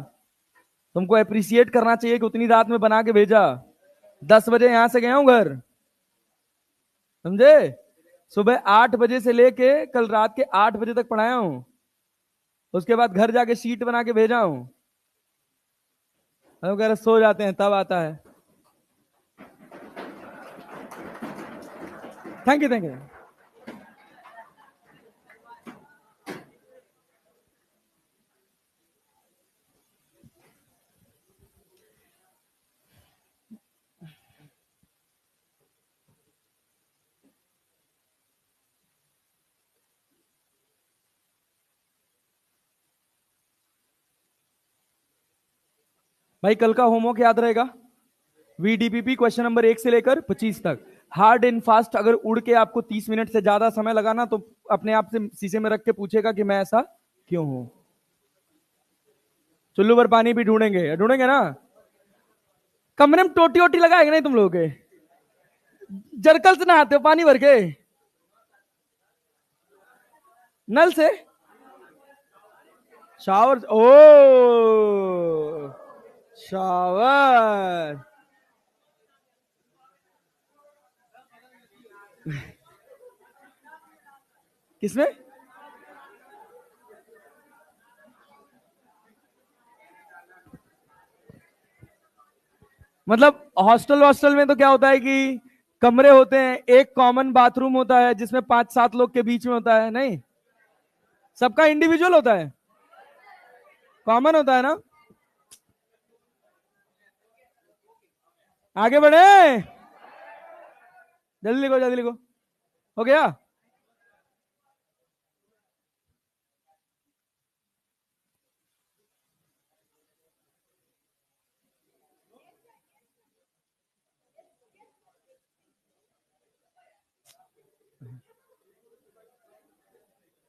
तुमको अप्रिशिएट करना चाहिए कि उतनी रात में बना के भेजा। 10 बजे यहां से गया हूं घर, समझे? सुबह 8 बजे से लेके कल रात के 8 बजे तक पढ़ाया हूं, उसके बाद घर जाके शीट बना के भेजा हूं। अगर सो जाते हैं तब आता है। Thank you, thank you. भाई कल का होमवर्क याद रहेगा? वीडीपीपी क्वेश्चन नंबर 1 से लेकर 25 तक। हार्ड एंड फास्ट अगर उड़ के आपको 30 मिनट से ज्यादा समय लगाना तो अपने आप से शीशे में रख के पूछेगा कि मैं ऐसा क्यों हूं। चुल्लू पर पानी भी ढूंढेंगे, ढूंढेंगे ना? कमरे में टोटी वोटी लगाएंगे नहीं तुम लोगों के? जरकल से नहाते हो पानी भर के? नल से? शावर? ओ शावर। किसमें? मतलब हॉस्टल हॉस्टल में तो क्या होता है कि कमरे होते हैं, एक कॉमन बाथरूम होता है जिसमें 5-7 लोग के बीच में होता है, नहीं? सबका इंडिविजुअल होता है, कॉमन होता है ना? आगे बढ़े, जल्दी लिखो, जल्दी लिखो। हो गया?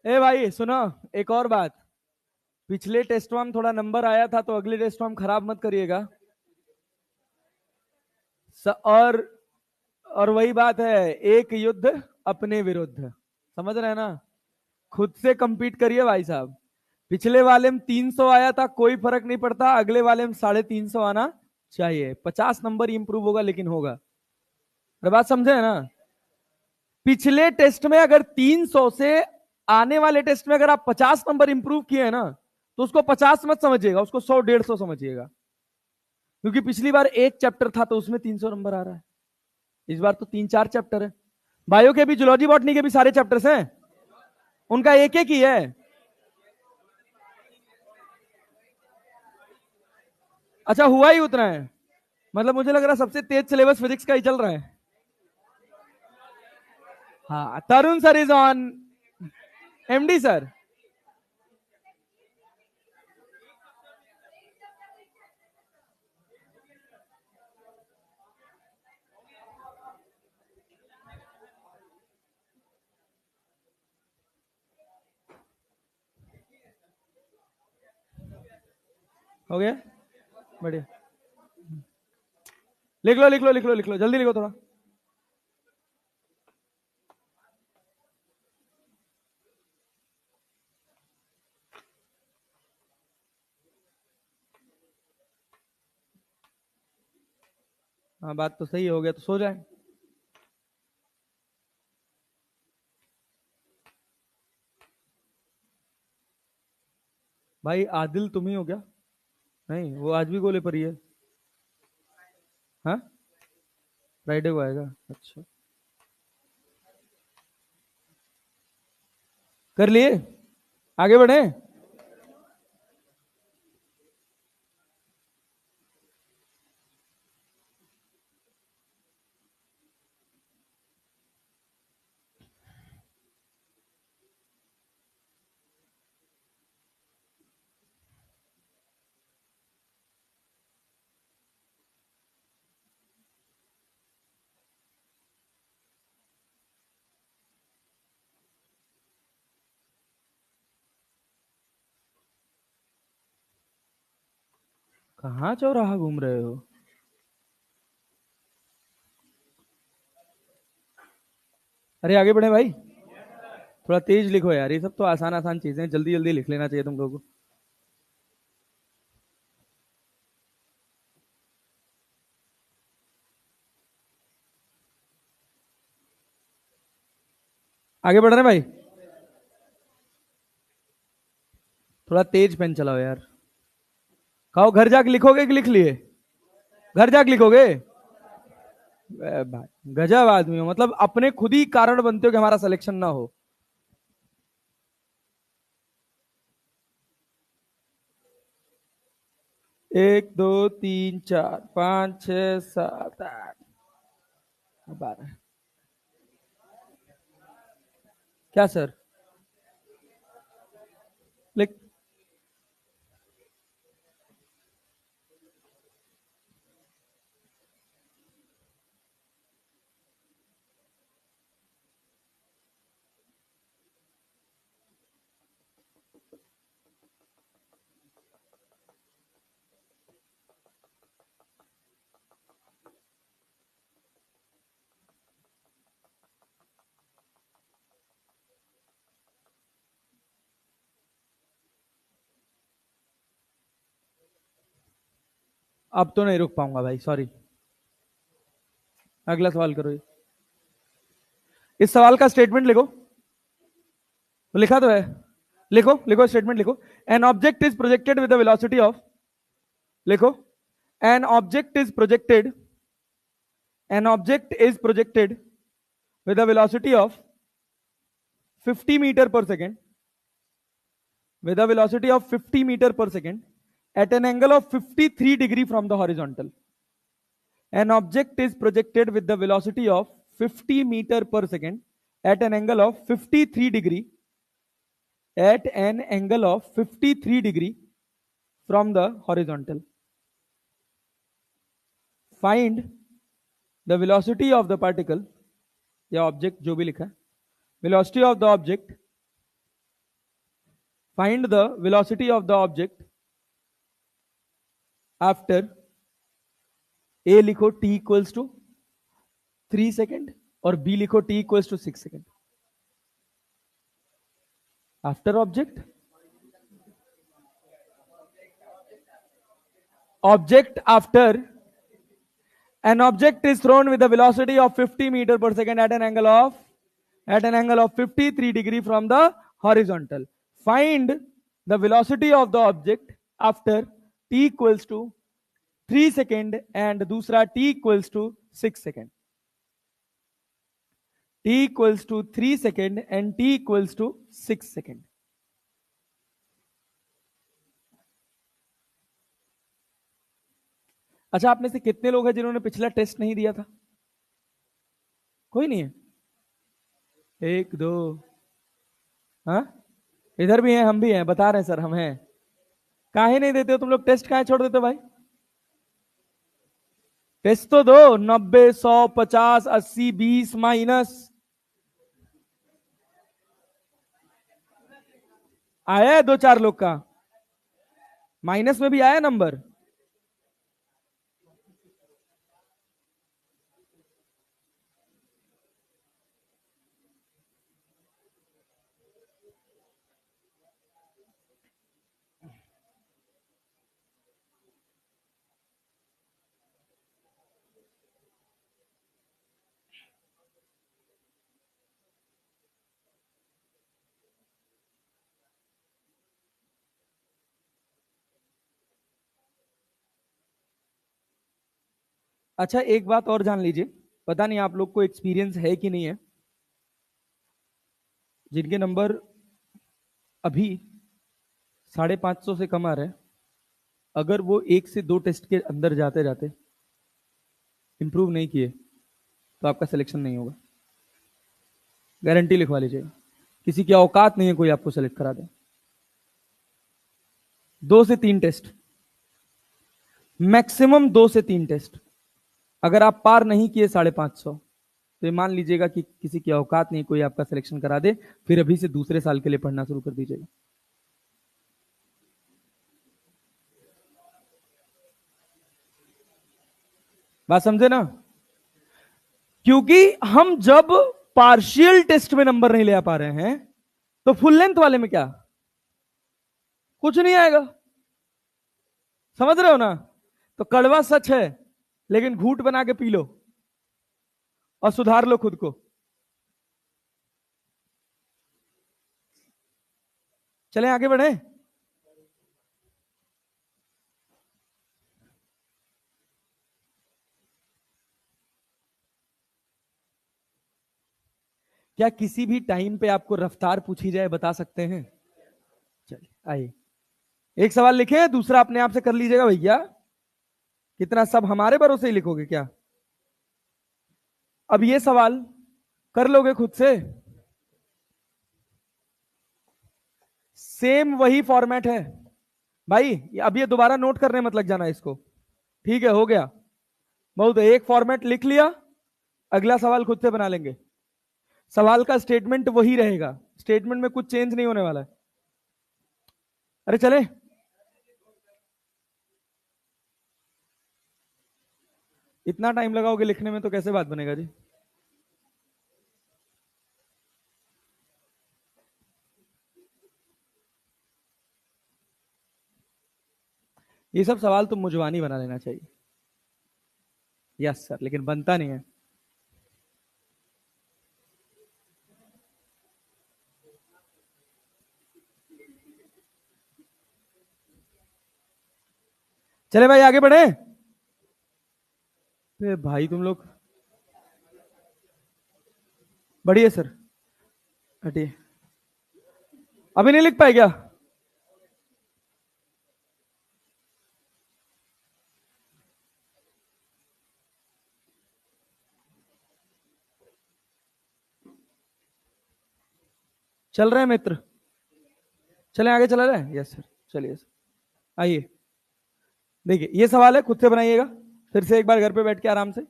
ए भाई सुनो, एक और बात। पिछले टेस्ट में थोड़ा नंबर आया था तो अगले टेस्ट में खराब मत करिएगा। और वही बात है, एक युद्ध अपने विरुद्ध, समझ रहे हैं ना? खुद से compete करिए भाई साहब। पिछले वाले में 300 आया था, कोई फर्क नहीं पड़ता, अगले वाले में 350 आना चाहिए। 50 नंबर इंप्रूव होगा लेकिन होगा। अरे बात समझे ना? पिछले टेस्ट में अगर 300 से आने वाले टेस्ट में अगर आप 50 नंबर इंप्रूव किए हैं ना, तो उसको 50 मत समझिएगा, उसको 100-150 समझिएगा। क्योंकि पिछली बार एक चैप्टर था तो उसमें 300 नंबर आ रहा है, इस बार तो 3-4 चैप्टर है। बायो के भी, जुलॉजी बॉटनी के भी सारे चैप्टर्स हैं, उनका एक एक ही है। अच्छा हुआ ही उतना है? मतलब मुझे लग रहा है सबसे तेज सिलेबस फिजिक्स का ही चल रहा है। हाँ, Tarun sir is on. MD sir. हो गया, बढ़िया। लिख लो लिख लो लिख लो लिख लो, जल्दी लिखो थोड़ा। हाँ, बात तो सही, हो गया तो सो जाए। भाई आदिल तुम ही हो क्या? नहीं, वो आज भी गोले पर ही है। हाँ, फ्राइडे को आएगा, अच्छा। कर लिए, आगे बढ़े। कहाँ चौराहा घूम रहे हो? अरे आगे बढ़े भाई, थोड़ा तेज लिखो यार, ये सब तो आसान आसान चीजें हैं, जल्दी जल्दी लिख लेना चाहिए तुम लोगों को। आगे बढ़ रहे हैं भाई, थोड़ा तेज पेन चलाओ यार। कहो घर जाके लिखोगे कि लिख लिए? घर जाके लिखोगे? भाई गजब आदमी हो, मतलब अपने खुद ही कारण बनते हो कि हमारा सिलेक्शन ना हो। एक दो तीन चार पाँच छह सात आठ 12। क्या सर? लिख। अब तो नहीं रुक पाऊंगा भाई, सॉरी। अगला सवाल करो। इस सवाल का स्टेटमेंट लिखो। तो लिखा तो है, लिखो लिखो स्टेटमेंट लिखो। An object is projected with the velocity of, लिखो। An object is projected, an object is projected with a velocity of 50 meter per second, with a velocity of 50 meter per second at an angle of 53 degree from the horizontal. An object is projected with the velocity of 50 meter per second at an angle of 53 degree, at an angle of 53 degree from the horizontal. Find the velocity of the particle या object जो भी लिखा है, velocity of the object, find the velocity of the object after A लिखो t equals to 3 second और B लिखो t equals to 6 second. After object, object after an object is thrown with a velocity of 50 meter per second at an angle of 53 degree from the horizontal. Find the velocity of the object after t equals to 3 second and दूसरा t equals to 6 second. t equals to 3 second and t equals to 6 second. अच्छा, आप में से कितने लोग हैं जिन्होंने पिछला टेस्ट नहीं दिया था? कोई नहीं है? एक दो। हाँ, इधर भी हैं, हम भी हैं, बता रहे हैं सर, हम हैं। काहे नहीं देते हो तुम लोग टेस्ट? काहे छोड़ देते हो भाई? टेस्ट तो दो। 90, 100, 50, 80, 20 माइनस आया है, दो चार लोग का माइनस में भी आया नंबर। अच्छा, एक बात और जान लीजिए, पता नहीं आप लोग को एक्सपीरियंस है कि नहीं है, जिनके नंबर अभी 550 से कम आ रहे हैं, अगर वो एक से दो टेस्ट के अंदर जाते जाते इंप्रूव नहीं किए तो आपका सिलेक्शन नहीं होगा। गारंटी लिखवा लीजिएगा, किसी की औकात नहीं है कोई आपको सेलेक्ट करा दे। 2 से 3 टेस्ट, मैक्सिमम 2 से 3 टेस्ट। अगर आप पार नहीं किए 550, तो मान लीजिएगा कि किसी की औकात नहीं कोई आपका सिलेक्शन करा दे, फिर अभी से दूसरे साल के लिए पढ़ना शुरू कर दीजिएगा। बात समझे ना? क्योंकि हम जब पार्शियल टेस्ट में नंबर नहीं ले पा रहे हैं, तो फुल लेंथ वाले में क्या, कुछ नहीं आएगा। समझ रहे हो ना? तो कड़वा सच है, लेकिन घूट बना के पी लो और सुधार लो खुद को। चलें आगे बढ़े। क्या किसी भी टाइम पे आपको रफ्तार पूछी जाए, बता सकते हैं? चलिए आइए, एक सवाल लिखे, दूसरा अपने आप से कर लीजिएगा भैया। कितना सब हमारे भरोसे ही लिखोगे क्या? अब ये सवाल कर लोगे खुद से? सेम वही फॉर्मेट है भाई। अब ये दोबारा नोट करने मत लग जाना इसको, ठीक है? हो गया बहुत, एक फॉर्मेट लिख लिया, अगला सवाल खुद से बना लेंगे। सवाल का स्टेटमेंट वही रहेगा, स्टेटमेंट में कुछ चेंज नहीं होने वाला है। अरे चले, इतना टाइम लगाओगे लिखने में तो कैसे बात बनेगा जी? ये सब सवाल तो मुझवानी बना लेना चाहिए। यस सर, लेकिन बनता नहीं है। चले भाई आगे बढ़े। भाई तुम लोग बढ़िए सर, हटिए। अभी नहीं लिख पाए क्या? चल रहे हैं मित्र, चले आगे, चला रहे हैं। यस सर, चलिए सर, आइए। देखिए ये सवाल है, खुद से बनाइएगा फिर से एक बार घर पे बैठ के आराम से।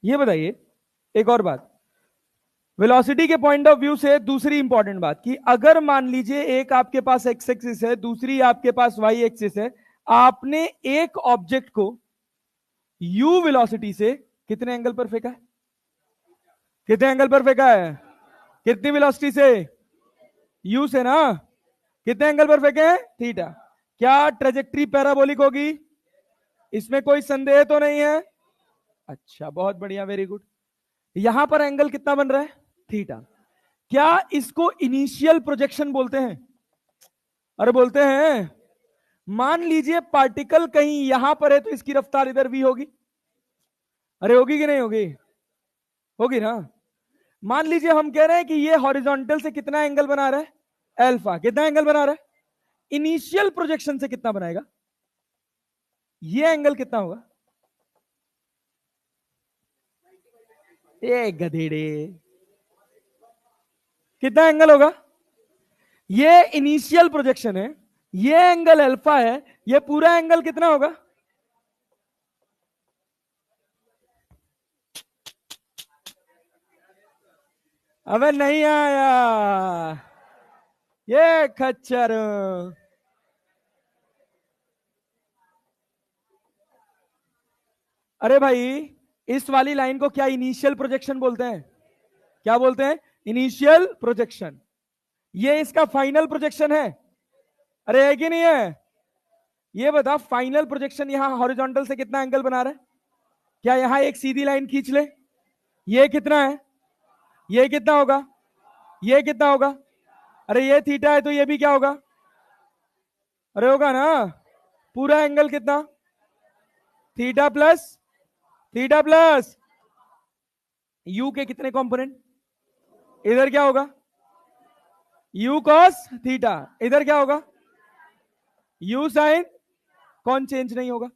ये बताइए एक और बात, वेलोसिटी के पॉइंट ऑफ व्यू से दूसरी इंपॉर्टेंट बात, कि अगर मान लीजिए एक आपके पास एक्स एक्सिस है, दूसरी आपके पास वाई एक्सिस है, आपने एक ऑब्जेक्ट को यू वेलोसिटी से कितने एंगल पर फेंका है? कितने एंगल पर फेंका है? कितनी वेलोसिटी से? यू से ना। कितने एंगल पर फेंके हैं? थीटा। क्या ट्रेजेक्ट्री पैराबोलिक होगी? इसमें कोई संदेह तो नहीं है? अच्छा, बहुत बढ़िया, वेरी गुड। यहां पर एंगल कितना बन रहा है? थीटा। क्या इसको इनिशियल प्रोजेक्शन बोलते हैं? अरे बोलते हैं। मान लीजिए पार्टिकल कहीं यहां पर है, तो इसकी रफ्तार इधर भी होगी। अरे होगी कि नहीं होगी? होगी ना। मान लीजिए हम कह रहे हैं कि ये हॉरिजॉन्टल से कितना एंगल बना रहा है? अल्फा। कितना एंगल बना रहा है? इनिशियल प्रोजेक्शन से कितना बनाएगा? ये एंगल कितना होगा? ए गधेड़े, कितना एंगल होगा? ये इनिशियल प्रोजेक्शन है, ये एंगल अल्फा है, ये पूरा एंगल कितना होगा? अबे नहीं आया ये खच्चर। अरे भाई, इस वाली लाइन को क्या इनिशियल प्रोजेक्शन बोलते हैं? क्या बोलते हैं? Initial projection. ये इसका फाइनल प्रोजेक्शन है। अरे है कि नहीं है? ये बता, फाइनल प्रोजेक्शन यहां हॉरिजॉन्टल से कितना एंगल बना रहा है? क्या यहां एक सीधी लाइन खींच ले? ये कितना है? ये कितना होगा? ये कितना होगा? अरे ये थीटा है तो ये भी क्या होगा? अरे होगा ना। पूरा एंगल कितना? Theta plus, theta plus you के कितने कंपोनेंट? इधर क्या होगा? You cos theta. इधर क्या होगा? You sign. कौन चेंज नहीं होगा?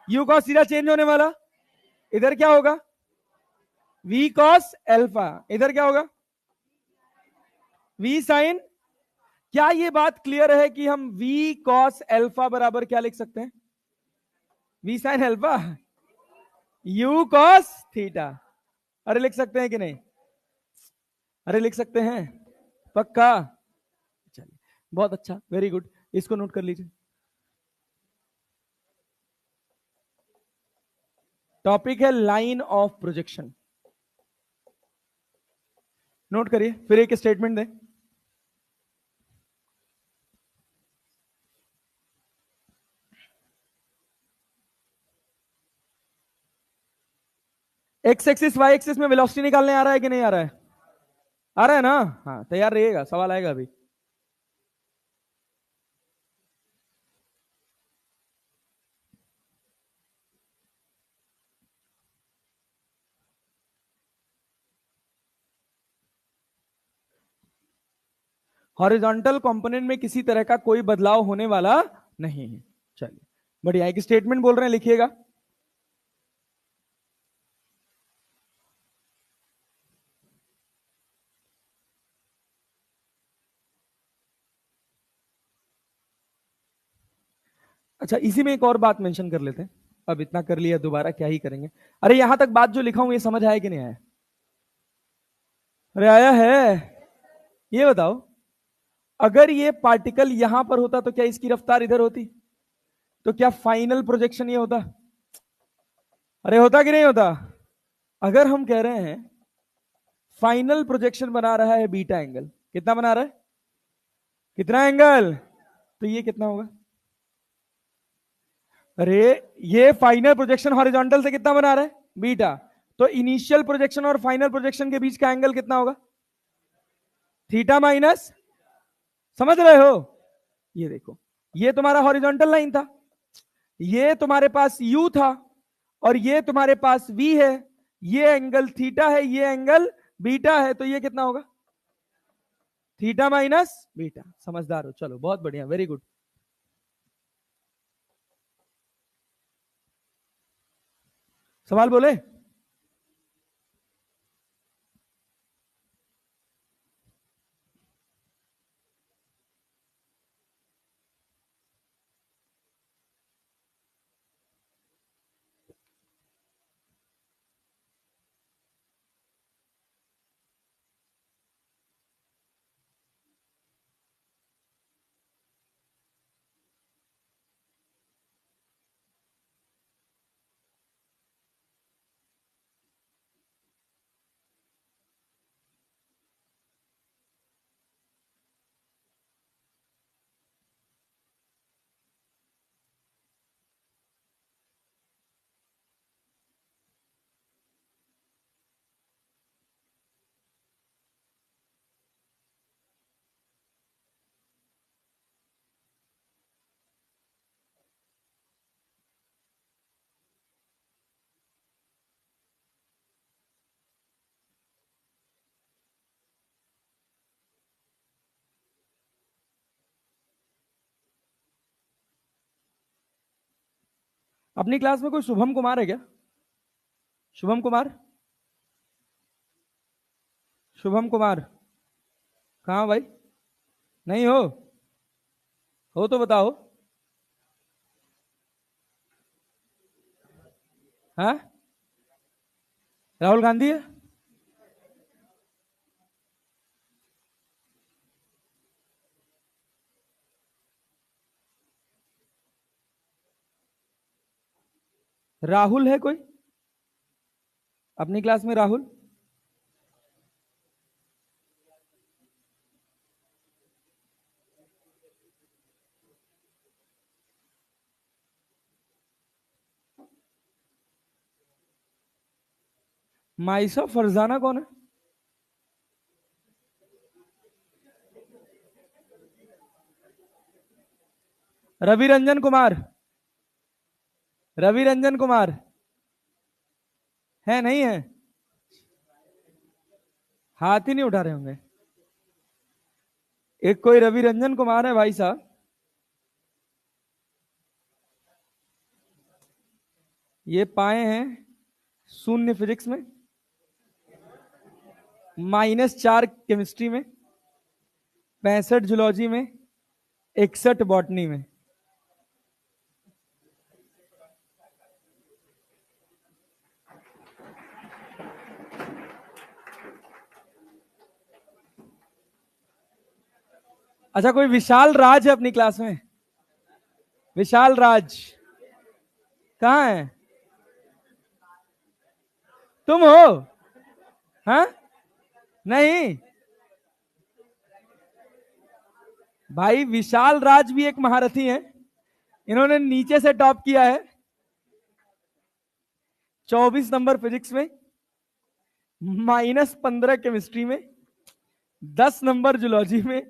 यू कॉस थीटा चेंज होने वाला। इधर क्या होगा? V cos alpha. इधर क्या होगा? V sine. क्या ये बात क्लियर है कि हम वी कॉस एल्फा बराबर क्या लिख सकते हैं? V sine alpha, u cos theta. अरे लिख सकते हैं कि नहीं? अरे लिख सकते हैं पक्का? चलिए, बहुत अच्छा, वेरी गुड। इसको नोट कर लीजिए। टॉपिक है लाइन ऑफ प्रोजेक्शन। नोट करिए, फिर एक स्टेटमेंट दें। एक्स एक्सिस वाई एक्सिस में वेलोसिटी निकालने आ रहा है कि नहीं आ रहा है? आ रहा है ना? हाँ, तैयार रहिएगा, सवाल आएगा अभी। हॉरिजॉन्टल कंपोनेंट में किसी तरह का कोई बदलाव होने वाला नहीं है। चलिए, बढ़िया। एक स्टेटमेंट बोल रहे हैं, लिखिएगा। अच्छा, इसी में एक और बात मेंशन कर लेते हैं। अब इतना कर लिया, दोबारा क्या ही करेंगे। अरे यहां तक बात जो लिखा हूं ये समझ आया कि नहीं आया? अरे आया है। ये बताओ, अगर ये पार्टिकल यहां पर होता तो क्या इसकी रफ्तार इधर होती? तो क्या फाइनल प्रोजेक्शन ये होता? अरे होता कि नहीं होता? अगर हम कह रहे हैं फाइनल प्रोजेक्शन बना रहा है बीटा एंगल, कितना बना रहा है? कितना एंगल? तो ये कितना होगा? अरे ये फाइनल प्रोजेक्शन हॉरिजॉन्टल से कितना बना रहा है? बीटा। तो इनिशियल प्रोजेक्शन और फाइनल प्रोजेक्शन के बीच का एंगल कितना होगा? Theta minus. समझ रहे हो? ये देखो, ये तुम्हारा हॉरिजॉन्टल लाइन था, ये तुम्हारे पास यू था, और ये तुम्हारे पास वी है। ये एंगल थीटा है, ये एंगल बीटा है, तो ये कितना होगा? Theta minus beta. समझदार हो, चलो बहुत बढ़िया, वेरी गुड। सवाल बोले? अपनी क्लास में कोई शुभम कुमार है क्या? शुभम कुमार, शुभम कुमार कहाँ भाई? नहीं हो तो बताओ। हाँ, राहुल गांधी है? राहुल है कोई अपनी क्लास में? राहुल, माइसा फरजाना कौन है? रवि रंजन कुमार, रवि रंजन कुमार है? नहीं है? हाथ ही नहीं उठा रहे होंगे। एक कोई रवि रंजन कुमार है भाई साहब। ये पाए हैं शून्य फिजिक्स में, -4 केमिस्ट्री में, 65 जूलॉजी में, 61 बॉटनी में। अच्छा, कोई विशाल राज है अपनी क्लास में? विशाल राज कहाँ है? तुम हो? हाँ, नहीं भाई, विशाल राज भी एक महारथी है। इन्होंने नीचे से टॉप किया है। 24 नंबर फिजिक्स में, -15 केमिस्ट्री में, 10 नंबर जूलॉजी में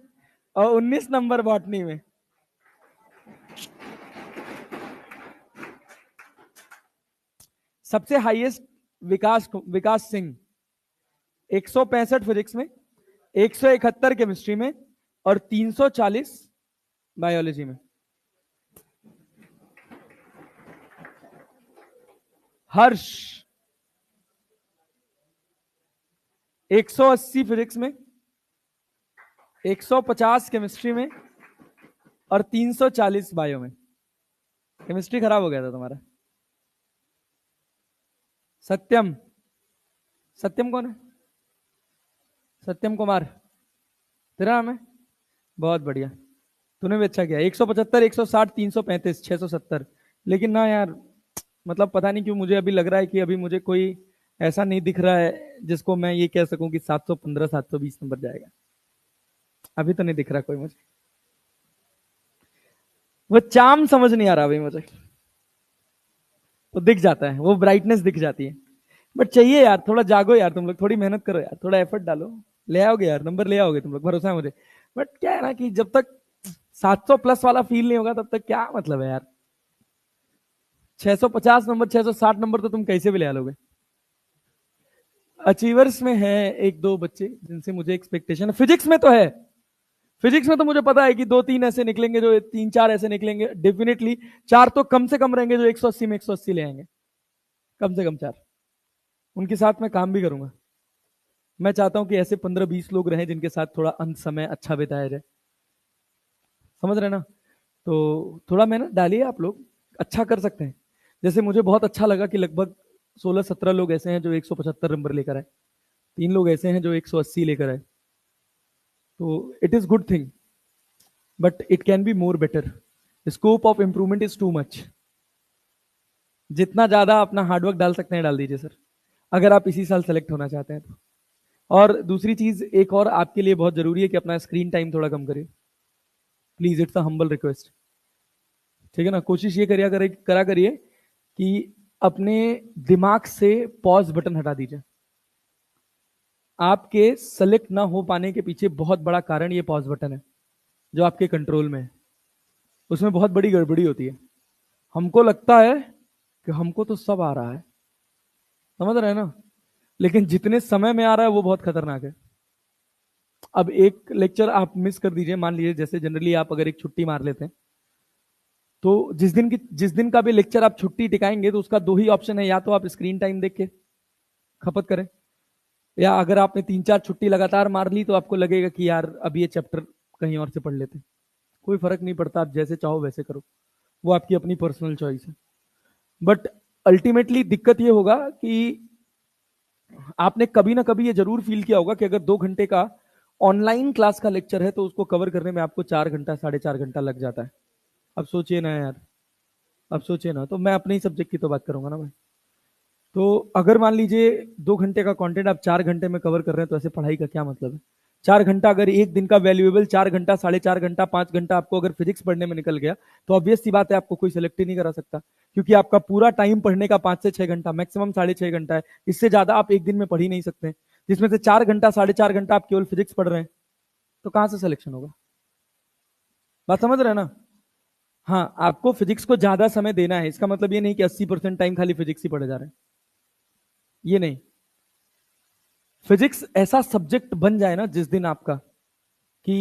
और 19 नंबर बॉटनी में। सबसे हाईएस्ट विकास विकास सिंह, 165 फिजिक्स में, 171 केमिस्ट्री में और 340 बायोलॉजी में। हर्ष 180 फिजिक्स में, 150 केमिस्ट्री में और 340 बायो में। केमिस्ट्री खराब हो गया था तुम्हारा। सत्यम, सत्यम कौन है? सत्यम कुमार तेरा नाम है? बहुत बढ़िया, तूने भी अच्छा किया। 175, 160, 335, 670। लेकिन ना यार, मतलब पता नहीं क्यों मुझे अभी लग रहा है कि अभी मुझे कोई ऐसा नहीं दिख रहा है जिसको मैं ये कह सकूं कि 715, 720 नंबर जाएगा। अभी तो नहीं दिख रहा कोई मुझे। वो चाम समझ नहीं आ रहा अभी मुझे। वो दिख जाता है, वो ब्राइटनेस दिख जाती है। बट चाहिए यार, थोड़ा जागो यार, तुम लोग थोड़ी मेहनत करो यार, थोड़ा एफर्ट डालो। ले आओगे यार, नंबर ले आओगे तुम लोग, भरोसा है मुझे। बट क्या है ना कि जब तक 700 प्लस वाला फील नहीं होगा तब तक क्या मतलब है यार। 650 नंबर, 660 नंबर तो तुम कैसे भी ले आ लोगे। अचीवर्स में है एक दो बच्चे जिनसे मुझे एक्सपेक्टेशन है। फिजिक्स में तो है, फिजिक्स में तो मुझे पता है कि 2-3 ऐसे निकलेंगे, जो 3-4 ऐसे निकलेंगे डेफिनेटली। 4 तो कम से कम रहेंगे जो 180 में 180 ले आएंगे, कम से कम 4। उनके साथ मैं काम भी करूंगा। मैं चाहता हूं कि ऐसे 15-20 लोग रहें जिनके साथ थोड़ा अंत समय अच्छा बिताया जाए। समझ रहे ना? तो थोड़ा मेहनत डालिए आप लोग, अच्छा कर सकते हैं। जैसे मुझे बहुत अच्छा लगा कि लगभग 16-17 लोग ऐसे हैं जो 175 नंबर लेकर आए, 3 लोग ऐसे हैं जो 180 लेकर आए। तो it is good thing, but it can be more better. Scope of improvement is too much. जितना ज्यादा अपना हार्डवर्क डाल सकते हैं डाल दीजिए सर, अगर आप इसी साल सेलेक्ट होना चाहते हैं तो। और दूसरी चीज एक और आपके लिए बहुत जरूरी है कि अपना स्क्रीन टाइम थोड़ा कम करिए please, it's a humble request. ठीक है ना? कोशिश ये करा करिए कि अपने दिमाग से पॉज बटन हटा दीजिए। आपके सेलेक्ट ना हो पाने के पीछे बहुत बड़ा कारण ये पॉज बटन है जो आपके कंट्रोल में है। उसमें बहुत बड़ी गड़बड़ी होती है। हमको लगता है कि हमको तो सब आ रहा है, समझ रहे हैं ना? लेकिन जितने समय में आ रहा है वो बहुत खतरनाक है। अब एक लेक्चर आप मिस कर दीजिए, मान लीजिए जैसे जनरली आप अगर एक छुट्टी मार लेते हैं तो जिस दिन का भी लेक्चर आप छुट्टी टिकाएंगे तो उसका दो ही ऑप्शन है, या तो आप स्क्रीन टाइम देख के खपत करें, या अगर आपने 3-4 छुट्टी लगातार मार ली तो आपको लगेगा कि यार अब ये चैप्टर कहीं और से पढ़ लेते। कोई फर्क नहीं पड़ता, आप जैसे चाहो वैसे करो, वो आपकी अपनी पर्सनल चॉइस है। बट अल्टीमेटली दिक्कत ये होगा कि आपने कभी ना कभी ये जरूर फील किया होगा कि अगर 2 घंटे का ऑनलाइन क्लास का लेक्चर है तो उसको कवर करने में आपको 4 घंटा 4.5 घंटा लग जाता है। अब सोचिए ना यार, अब सोचिए ना, तो मैं अपने ही सब्जेक्ट की तो बात करूंगा ना भाई। तो अगर मान लीजिए 2 घंटे का कंटेंट आप 4 घंटे में कवर कर रहे हैं तो ऐसे पढ़ाई का क्या मतलब है? 4 घंटा अगर एक दिन का वैल्यूएबल 4 घंटा 4.5 घंटा 5 घंटा आपको अगर फिजिक्स पढ़ने में निकल गया तो ऑब्वियस सी बात है आपको कोई सेलेक्ट ही नहीं करा सकता, क्योंकि आपका पूरा टाइम पढ़ने का 5 से 6 घंटा, मैक्सिमम 6.5 घंटा है। इससे ज्यादा आप एक दिन में पढ़ ही नहीं सकते, जिसमें से 4 घंटा 4.5 घंटा आप केवल फिजिक्स पढ़ रहे हैं, तो कहां से सिलेक्शन होगा? बात समझ रहे हैं ना? हाँ, आपको फिजिक्स को ज्यादा समय देना है, इसका मतलब ये नहीं कि 80% टाइम खाली फिजिक्स ही पढ़े जा रहे हैं, ये नहीं। फिजिक्स ऐसा सब्जेक्ट बन जाए ना जिस दिन आपका कि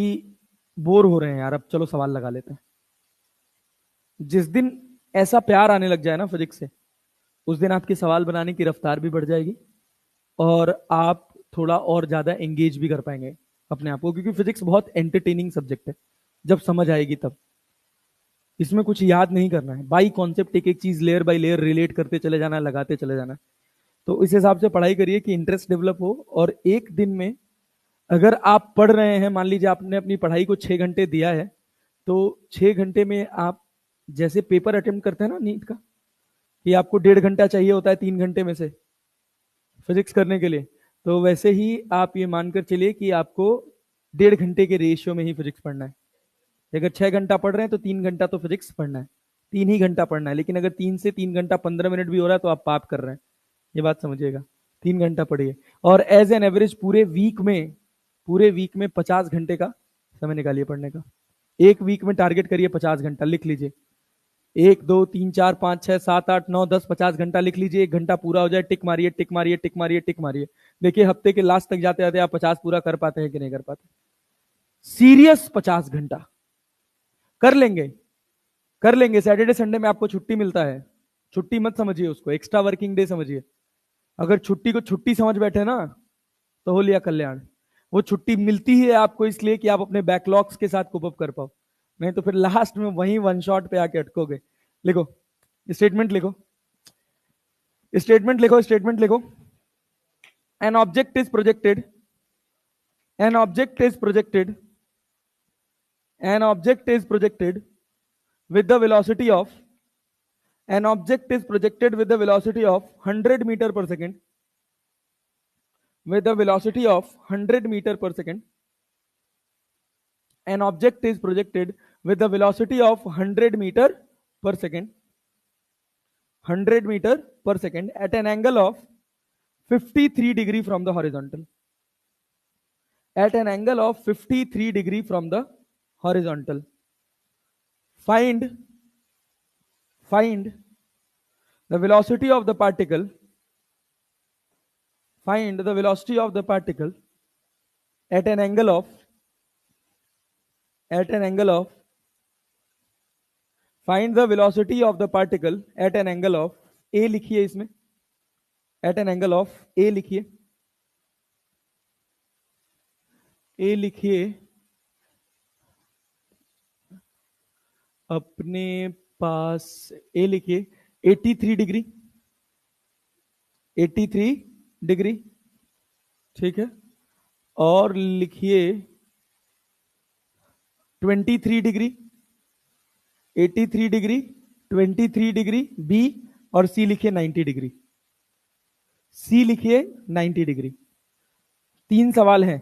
बोर हो रहे हैं यार, अब चलो सवाल लगा लेते हैं, जिस दिन ऐसा प्यार आने लग जाए ना फिजिक्स से, उस दिन आपकी सवाल बनाने की रफ्तार भी बढ़ जाएगी और आप थोड़ा और ज्यादा एंगेज भी कर पाएंगे अपने आप को, क्योंकि फिजिक्स बहुत एंटरटेनिंग सब्जेक्ट है जब समझ आएगी तब। इसमें कुछ याद नहीं करना है, बाई कॉन्सेप्ट एक एक चीज लेयर बाय लेयर रिलेट करते चले जाना है, लगाते चले जाना है। तो इस हिसाब से पढ़ाई करिए कि इंटरेस्ट डेवलप हो, और एक दिन में अगर आप पढ़ रहे हैं, मान लीजिए आपने अपनी पढ़ाई को 6 घंटे दिया है, तो 6 घंटे में आप जैसे पेपर अटेम्प्ट करते हैं ना नीट का, कि आपको 1.5 घंटा चाहिए होता है 3 घंटे में से फिजिक्स करने के लिए, तो वैसे ही आप ये मानकर चलिए कि आपको 1.5 घंटे के रेशियो में ही फिजिक्स पढ़ना है। अगर 6 घंटा पढ़ रहे हैं तो 3 घंटा तो फिजिक्स पढ़ना है, 3 ही घंटा पढ़ना है। लेकिन अगर 3 से 3 घंटा 15 मिनट भी हो रहा है तो आप पाप कर रहे हैं, ये बात समझिएगा। 3 घंटा पढ़िए, और एज एन एवरेज पूरे वीक में 50 घंटे का समय निकालिए पढ़ने का। एक वीक में टारगेट करिए 50 घंटा, लिख लीजिए। 1 2 3 4 5 6 7 8 9 10 50 घंटा लिख लीजिए। 1 घंटा पूरा हो जाए, टिक मारिए टिक मारिए टिक मारिए टिक मारिए। देखिए हफ्ते के लास्ट तक जाते जाते आप 50 पूरा कर पाते हैं कि नहीं कर पाते। सीरियस 50 घंटा कर लेंगे, कर लेंगे। सैटरडे संडे में आपको छुट्टी मिलता है, छुट्टी मत समझिए उसको, एक्स्ट्रा वर्किंग डे समझिए। अगर छुट्टी को छुट्टी समझ बैठे ना तो हो लिया कल्याण। वो छुट्टी मिलती है आपको इसलिए कि आप अपने बैकलॉग्स के साथ कोप अप कर पाओ, नहीं तो फिर लास्ट में वहीं वन शॉट पे आके अटकोगे। लिखो स्टेटमेंट, लिखो स्टेटमेंट, लिखो स्टेटमेंट, लिखो। An object is projected, an object is projected, an object is projected with the velocity of an object is projected with the velocity of 100 meter per second, with the velocity of 100 meter per second. An object is projected with the velocity of 100 meter per second, 100 meter per second at an angle of 53 degree from the horizontal, at an angle of 53 degree from the horizontal. Find the velocity of the particle, find the velocity of the particle at an angle of find the velocity of the particle at an angle of a लिखिए इसमें, at an angle of a लिखिए, a लिखिए अपने पास, a लिखिए 83 degree, 83 degree, ठीक है। और लिखिए 23 डिग्री, 83 डिग्री, 23 डिग्री बी, और सी लिखिए 90 डिग्री, सी लिखिए 90 डिग्री। 3 सवाल हैं,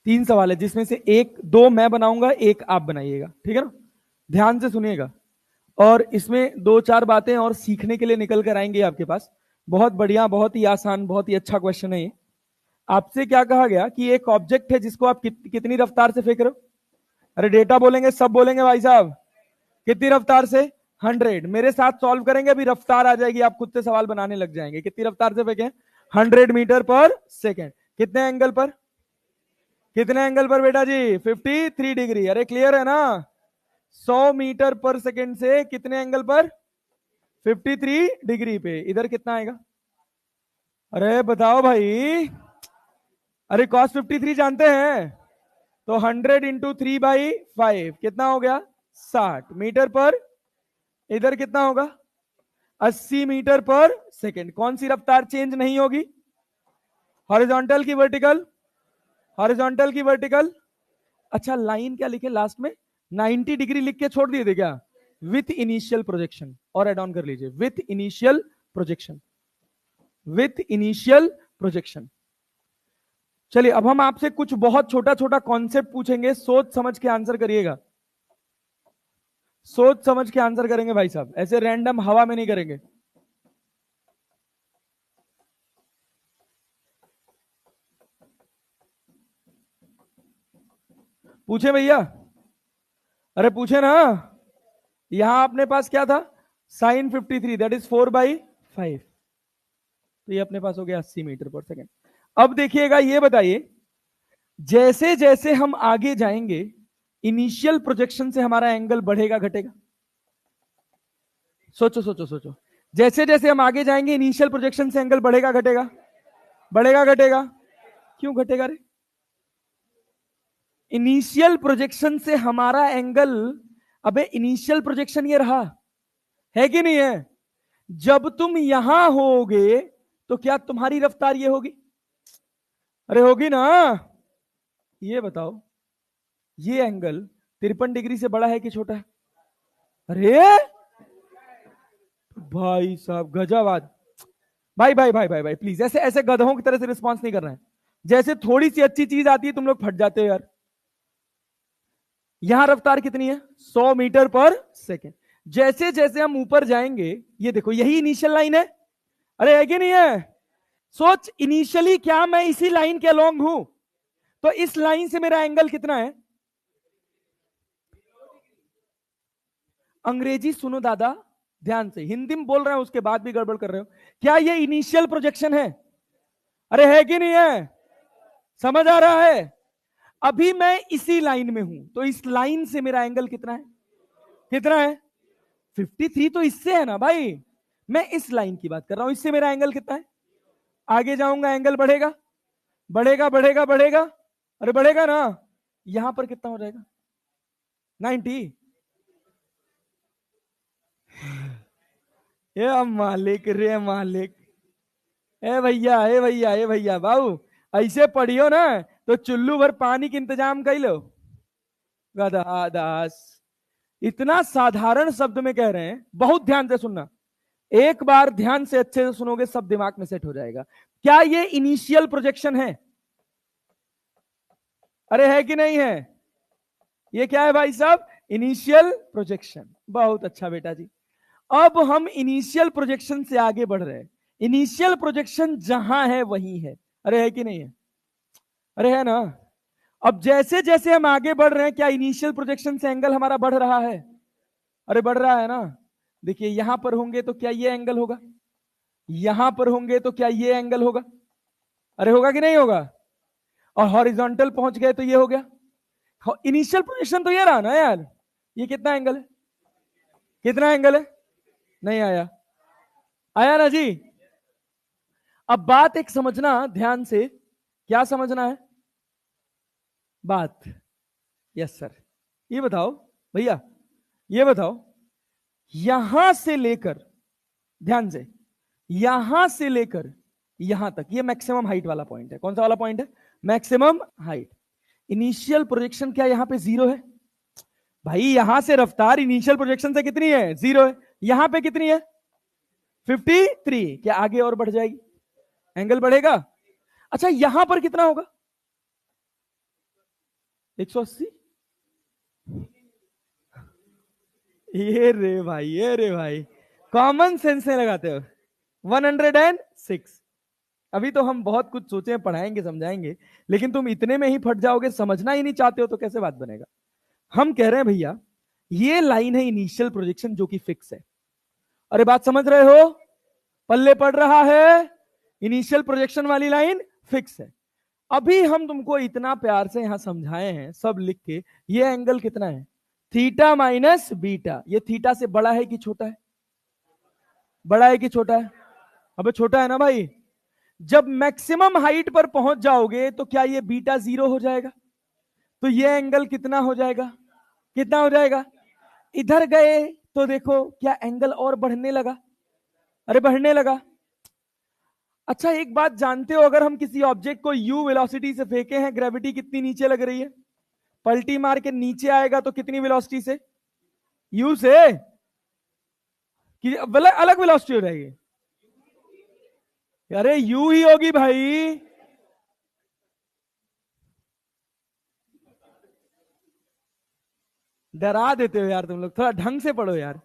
3 सवाल है, जिसमें से दो मैं बनाऊंगा, एक आप बनाइएगा, ठीक है ना? ध्यान से सुनिएगा, और इसमें 2-4 बातें और सीखने के लिए निकल कर आएंगे आपके पास। बहुत बढ़िया, बहुत ही आसान, बहुत ही अच्छा क्वेश्चन है ये। आपसे क्या कहा गया कि एक ऑब्जेक्ट है जिसको आप कितनी रफ्तार से फेंक रहे हो? अरे डेटा बोलेंगे, सब बोलेंगे भाई साहब। कितनी रफ्तार से? 100। मेरे साथ सॉल्व करेंगे, अभी रफ्तार आ जाएगी, आप खुद से सवाल बनाने लग जाएंगे। कितनी रफ्तार से फेंके? 100 मीटर पर सेकेंड। कितने एंगल पर? कितने एंगल पर बेटा जी? 53 डिग्री। अरे क्लियर है ना? 100 मीटर पर सेकेंड से कितने एंगल पर? 53 डिग्री पे। इधर कितना आएगा? अरे बताओ भाई। अरे cos 53 जानते हैं तो 100 इंटू 3/5 कितना हो गया? 60 मीटर पर। इधर कितना होगा? 80 मीटर पर सेकेंड। कौन सी रफ्तार चेंज नहीं होगी? हॉरिजॉन्टल की वर्टिकल? हॉरिजॉन्टल की वर्टिकल। अच्छा लाइन क्या लिखे लास्ट में? 90 डिग्री लिख के छोड़ दिए थे क्या? With initial projection. और एड ऑन कर लीजिए with initial projection, with initial projection. चलिए अब हम आपसे कुछ बहुत छोटा छोटा कॉन्सेप्ट पूछेंगे, सोच समझ के आंसर करिएगा। सोच समझ के आंसर करेंगे भाई साहब, ऐसे रैंडम हवा में नहीं करेंगे। पूछे भैया? अरे पूछे ना। यहां अपने पास क्या था? Sine 53 that is 4/5। तो ये अपने पास हो गया 80 मीटर पर सेकेंड। अब देखिएगा, ये बताइए जैसे जैसे हम आगे जाएंगे इनिशियल प्रोजेक्शन से हमारा एंगल बढ़ेगा घटेगा? सोचो सोचो सोचो। जैसे जैसे हम आगे जाएंगे इनिशियल प्रोजेक्शन से एंगल बढ़ेगा घटेगा? बढ़ेगा घटेगा? क्यों घटेगा रे? इनिशियल प्रोजेक्शन से हमारा एंगल, अबे इनिशियल प्रोजेक्शन ये रहा है कि नहीं है? जब तुम यहां होगे तो क्या तुम्हारी रफ्तार ये होगी? अरे होगी ना। ये बताओ ये एंगल 53 डिग्री से बड़ा है कि छोटा है? अरे भाई साहब गजब। भाई भाई भाई भाई भाई प्लीज ऐसे ऐसे गधों की तरह से रिस्पॉन्स नहीं कर रहे हैं। जैसे थोड़ी सी अच्छी चीज आती है तुम लोग फट जाते हो यार। यहां रफ्तार कितनी है? 100 मीटर पर सेकेंड। जैसे जैसे हम ऊपर जाएंगे, ये देखो यही इनिशियल लाइन है। अरे है कि नहीं है? सोच इनिशियली क्या मैं इसी लाइन के अलोंग हूं? तो इस लाइन से मेरा एंगल कितना है? अंग्रेजी सुनो दादा ध्यान से, हिंदी में बोल रहे हैं उसके बाद भी गड़बड़ कर रहे हो। क्या ये इनिशियल प्रोजेक्शन है? अरे है कि नहीं है? समझ आ रहा है? अभी मैं इसी लाइन में हूं तो इस लाइन से मेरा एंगल कितना है? कितना है? 53 तो इससे है ना भाई। मैं इस लाइन की बात कर रहा हूं, इससे मेरा एंगल कितना है? आगे जाऊंगा एंगल बढ़ेगा बढ़ेगा बढ़ेगा बढ़ेगा। अरे बढ़ेगा ना। यहां पर कितना हो जाएगा? 90। ये मालिक रे मालिक। ए भैया ए भैया ए भैया बाबू, ऐसे पढ़ियो ना तो चुल्लू भर पानी के इंतजाम कर लो। गधा दास। इतना साधारण शब्द में कह रहे हैं, बहुत ध्यान से सुनना। एक बार ध्यान से अच्छे से सुनोगे सब दिमाग में सेट हो जाएगा। क्या ये इनिशियल प्रोजेक्शन है? अरे है कि नहीं है? ये क्या है भाई साहब? Initial projection. बहुत अच्छा बेटा जी। अब हम इनिशियल प्रोजेक्शन से आगे बढ़ रहे हैं। इनिशियल प्रोजेक्शन जहां है वही है। अरे है कि नहीं है? अरे है ना। अब जैसे जैसे हम आगे बढ़ रहे हैं क्या इनिशियल प्रोजेक्शन से एंगल हमारा बढ़ रहा है? अरे बढ़ रहा है ना। देखिए यहां पर होंगे तो क्या ये एंगल होगा? यहां पर होंगे तो क्या ये एंगल होगा? अरे होगा कि नहीं होगा? और हॉरिजॉन्टल पहुंच गए तो ये हो गया। इनिशियल पोजीशन तो ये रहा ना यार। ये कितना एंगल है? कितना एंगल है? नहीं आया? आया ना जी। अब बात एक समझना ध्यान से। क्या समझना है बात? Yes sir. ये बताओ भैया, ये बताओ यहां से लेकर, ध्यान से, यहां से लेकर यहां तक ये मैक्सिमम हाइट वाला पॉइंट है। कौन सा वाला पॉइंट है? Maximum height. इनिशियल प्रोजेक्शन क्या यहां पे जीरो है? भाई यहां से रफ्तार इनिशियल प्रोजेक्शन से कितनी है? जीरो है। यहां पे कितनी है? 53। क्या आगे और बढ़ जाएगी? एंगल बढ़ेगा। अच्छा यहां पर कितना होगा? 180। ये रे भाई, ये रे भाई, कॉमन सेंस से लगाते हो। 106। अभी तो हम बहुत कुछ सोचे, पढ़ाएंगे समझाएंगे, लेकिन तुम इतने में ही फट जाओगे, समझना ही नहीं चाहते हो तो कैसे बात बनेगा। हम कह रहे हैं भैया ये लाइन है इनिशियल प्रोजेक्शन जो कि फिक्स है। अरे बात समझ रहे हो? पल्ले पड़ रहा है? इनिशियल प्रोजेक्शन वाली लाइन फिक्स है। अभी हम तुमको इतना प्यार से यहां समझाए हैं सब लिख के, ये एंगल कितना है? Theta minus beta. ये थीटा से बड़ा है कि छोटा है? बड़ा है कि छोटा है? अबे छोटा है ना भाई। जब मैक्सिमम हाइट पर पहुंच जाओगे तो क्या ये बीटा 0 हो जाएगा? तो ये एंगल कितना हो जाएगा? कितना हो जाएगा? इधर गए तो देखो क्या एंगल और बढ़ने लगा? अरे बढ़ने लगा। अच्छा एक बात जानते हो, अगर हम किसी ऑब्जेक्ट को u वेलोसिटी से फेंके हैं, ग्रेविटी कितनी नीचे लग रही है? पलटी मार के नीचे आएगा तो कितनी वेलोसिटी से? u से कि अलग वेलोसिटी हो जाएगी? अरे u ही होगी भाई। डरा देते हो यार तुम लोग, थोड़ा ढंग से पढ़ो यार।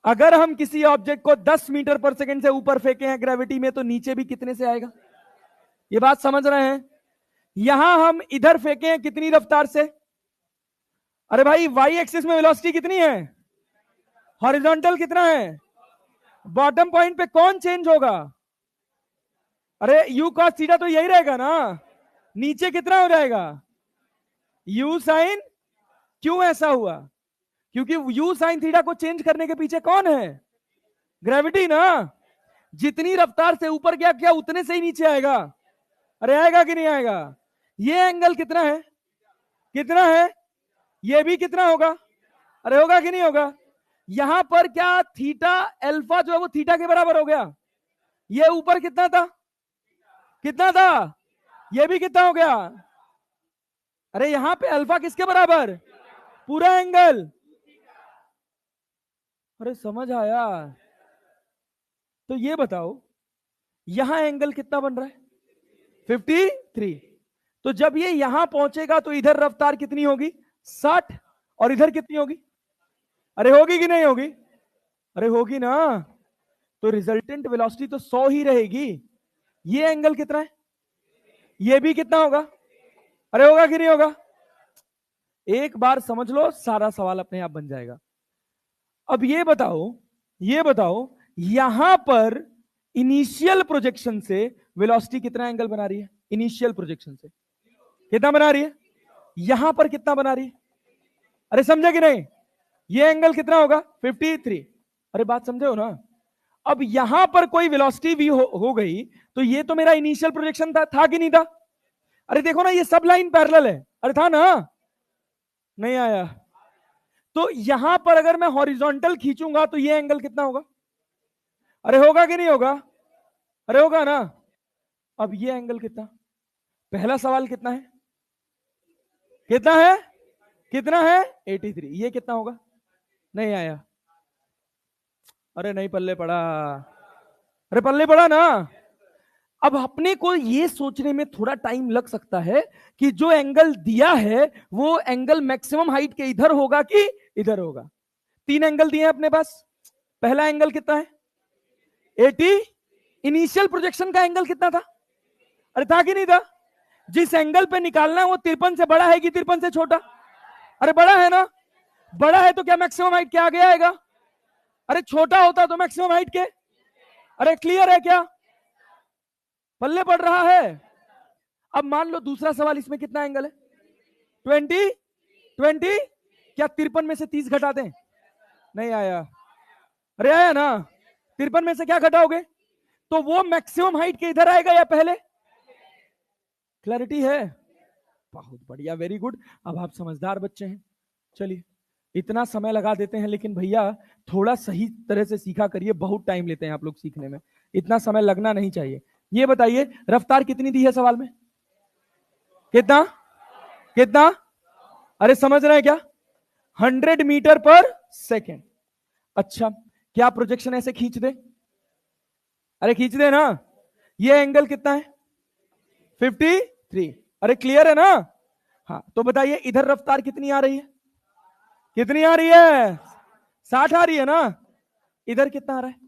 अगर हम किसी ऑब्जेक्ट को 10 मीटर पर सेकंड से ऊपर फेंके हैं ग्रेविटी में, तो नीचे भी कितने से आएगा? ये बात समझ रहे हैं? यहां हम इधर फेंके हैं कितनी रफ्तार से? अरे भाई वाई एक्सिस में वेलोसिटी कितनी है? हॉरिजॉन्टल कितना है? बॉटम पॉइंट पे कौन चेंज होगा? अरे यू कॉस थीटा तो यही रहेगा ना। नीचे कितना हो जाएगा? U sine. क्यों ऐसा हुआ? क्योंकि यू साइन थीटा को चेंज करने के पीछे कौन है? ग्रेविटी ना। जितनी रफ्तार से ऊपर गया क्या उतने से ही नीचे आएगा? अरे आएगा कि नहीं आएगा? ये एंगल कितना है? कितना है? ये भी कितना होगा? अरे होगा कि नहीं होगा? यहां पर क्या थीटा अल्फा जो है वो थीटा के बराबर हो गया? ये ऊपर कितना था? कितना था? ये भी कितना हो गया? अरे यहां पे अल्फा किसके बराबर? पूरा एंगल। अरे समझ आया? तो ये बताओ यहां एंगल कितना बन रहा है? 53। तो जब ये यहां पहुंचेगा तो इधर रफ्तार कितनी होगी? 60। और इधर कितनी होगी? अरे होगी कि नहीं होगी? अरे होगी ना। तो रिजल्टेंट वेलोसिटी तो 100 ही रहेगी। ये एंगल कितना है? ये भी कितना होगा? अरे होगा कि नहीं होगा? एक बार समझ लो सारा सवाल अपने आप बन जाएगा। अब ये बताओ, ये बताओ यहां पर इनिशियल प्रोजेक्शन से वेलोसिटी कितना एंगल बना रही है? इनिशियल प्रोजेक्शन से कितना बना रही है? यहां पर कितना बना रही है? अरे समझे कि नहीं? ये एंगल कितना होगा? 53। अरे बात समझे हो ना? अब यहां पर कोई वेलोसिटी भी हो गई तो ये तो मेरा इनिशियल प्रोजेक्शन था कि नहीं था? अरे देखो ना ये सब लाइन पैरेलल है। अरे था ना? नहीं आया? तो यहां पर अगर मैं हॉरिजॉन्टल खींचूंगा तो ये एंगल कितना होगा? अरे होगा कि नहीं होगा? अरे होगा ना। अब ये एंगल कितना? पहला सवाल कितना है? कितना है? कितना है? 83। ये कितना होगा? नहीं आया? अरे नहीं पल्ले पड़ा। अरे पल्ले पड़ा ना। अब अपने को ये सोचने में थोड़ा टाइम लग सकता है कि जो एंगल दिया है वो एंगल मैक्सिमम हाइट के इधर होगा कि इधर होगा। 3 एंगल दिए हैं अपने पास। पहला एंगल कितना है? 80। इनिशियल प्रोजेक्शन का एंगल कितना था? अरे था कि नहीं था? जिस एंगल पे निकालना है वो 53 से बड़ा है कि 53 से छोटा? अरे बड़ा है ना। बड़ा है तो क्या मैक्सिमम हाइट के आगे आएगा? अरे छोटा होता तो मैक्सिमम हाइट के। अरे क्लियर है क्या? पल्ले पड़ रहा है? अब मान लो दूसरा सवाल, इसमें कितना एंगल है? 20। 20। क्या 53 में से 30 घटा दें? नहीं आया? अरे आया ना। 53 में से क्या घटाओगे? तो वो मैक्सिमम हाइट के इधर आएगा या पहले? क्लैरिटी है? बहुत बढ़िया, वेरी गुड। अब आप समझदार बच्चे हैं। चलिए इतना समय लगा देते हैं, लेकिन भैया थोड़ा सही तरह से सीखा करिए, बहुत टाइम लेते हैं आप लोग सीखने में, इतना समय लगना नहीं चाहिए। ये बताइए रफ्तार कितनी दी है सवाल में? कितना? कितना? अरे समझ रहे हैं क्या? 100 मीटर पर सेकेंड। अच्छा क्या प्रोजेक्शन ऐसे खींच दे? अरे खींच दे ना। ये एंगल कितना है? 53। अरे क्लियर है ना? हाँ तो बताइए इधर रफ्तार कितनी आ रही है? कितनी आ रही है? 60 आ रही है ना। इधर कितना आ रहा है?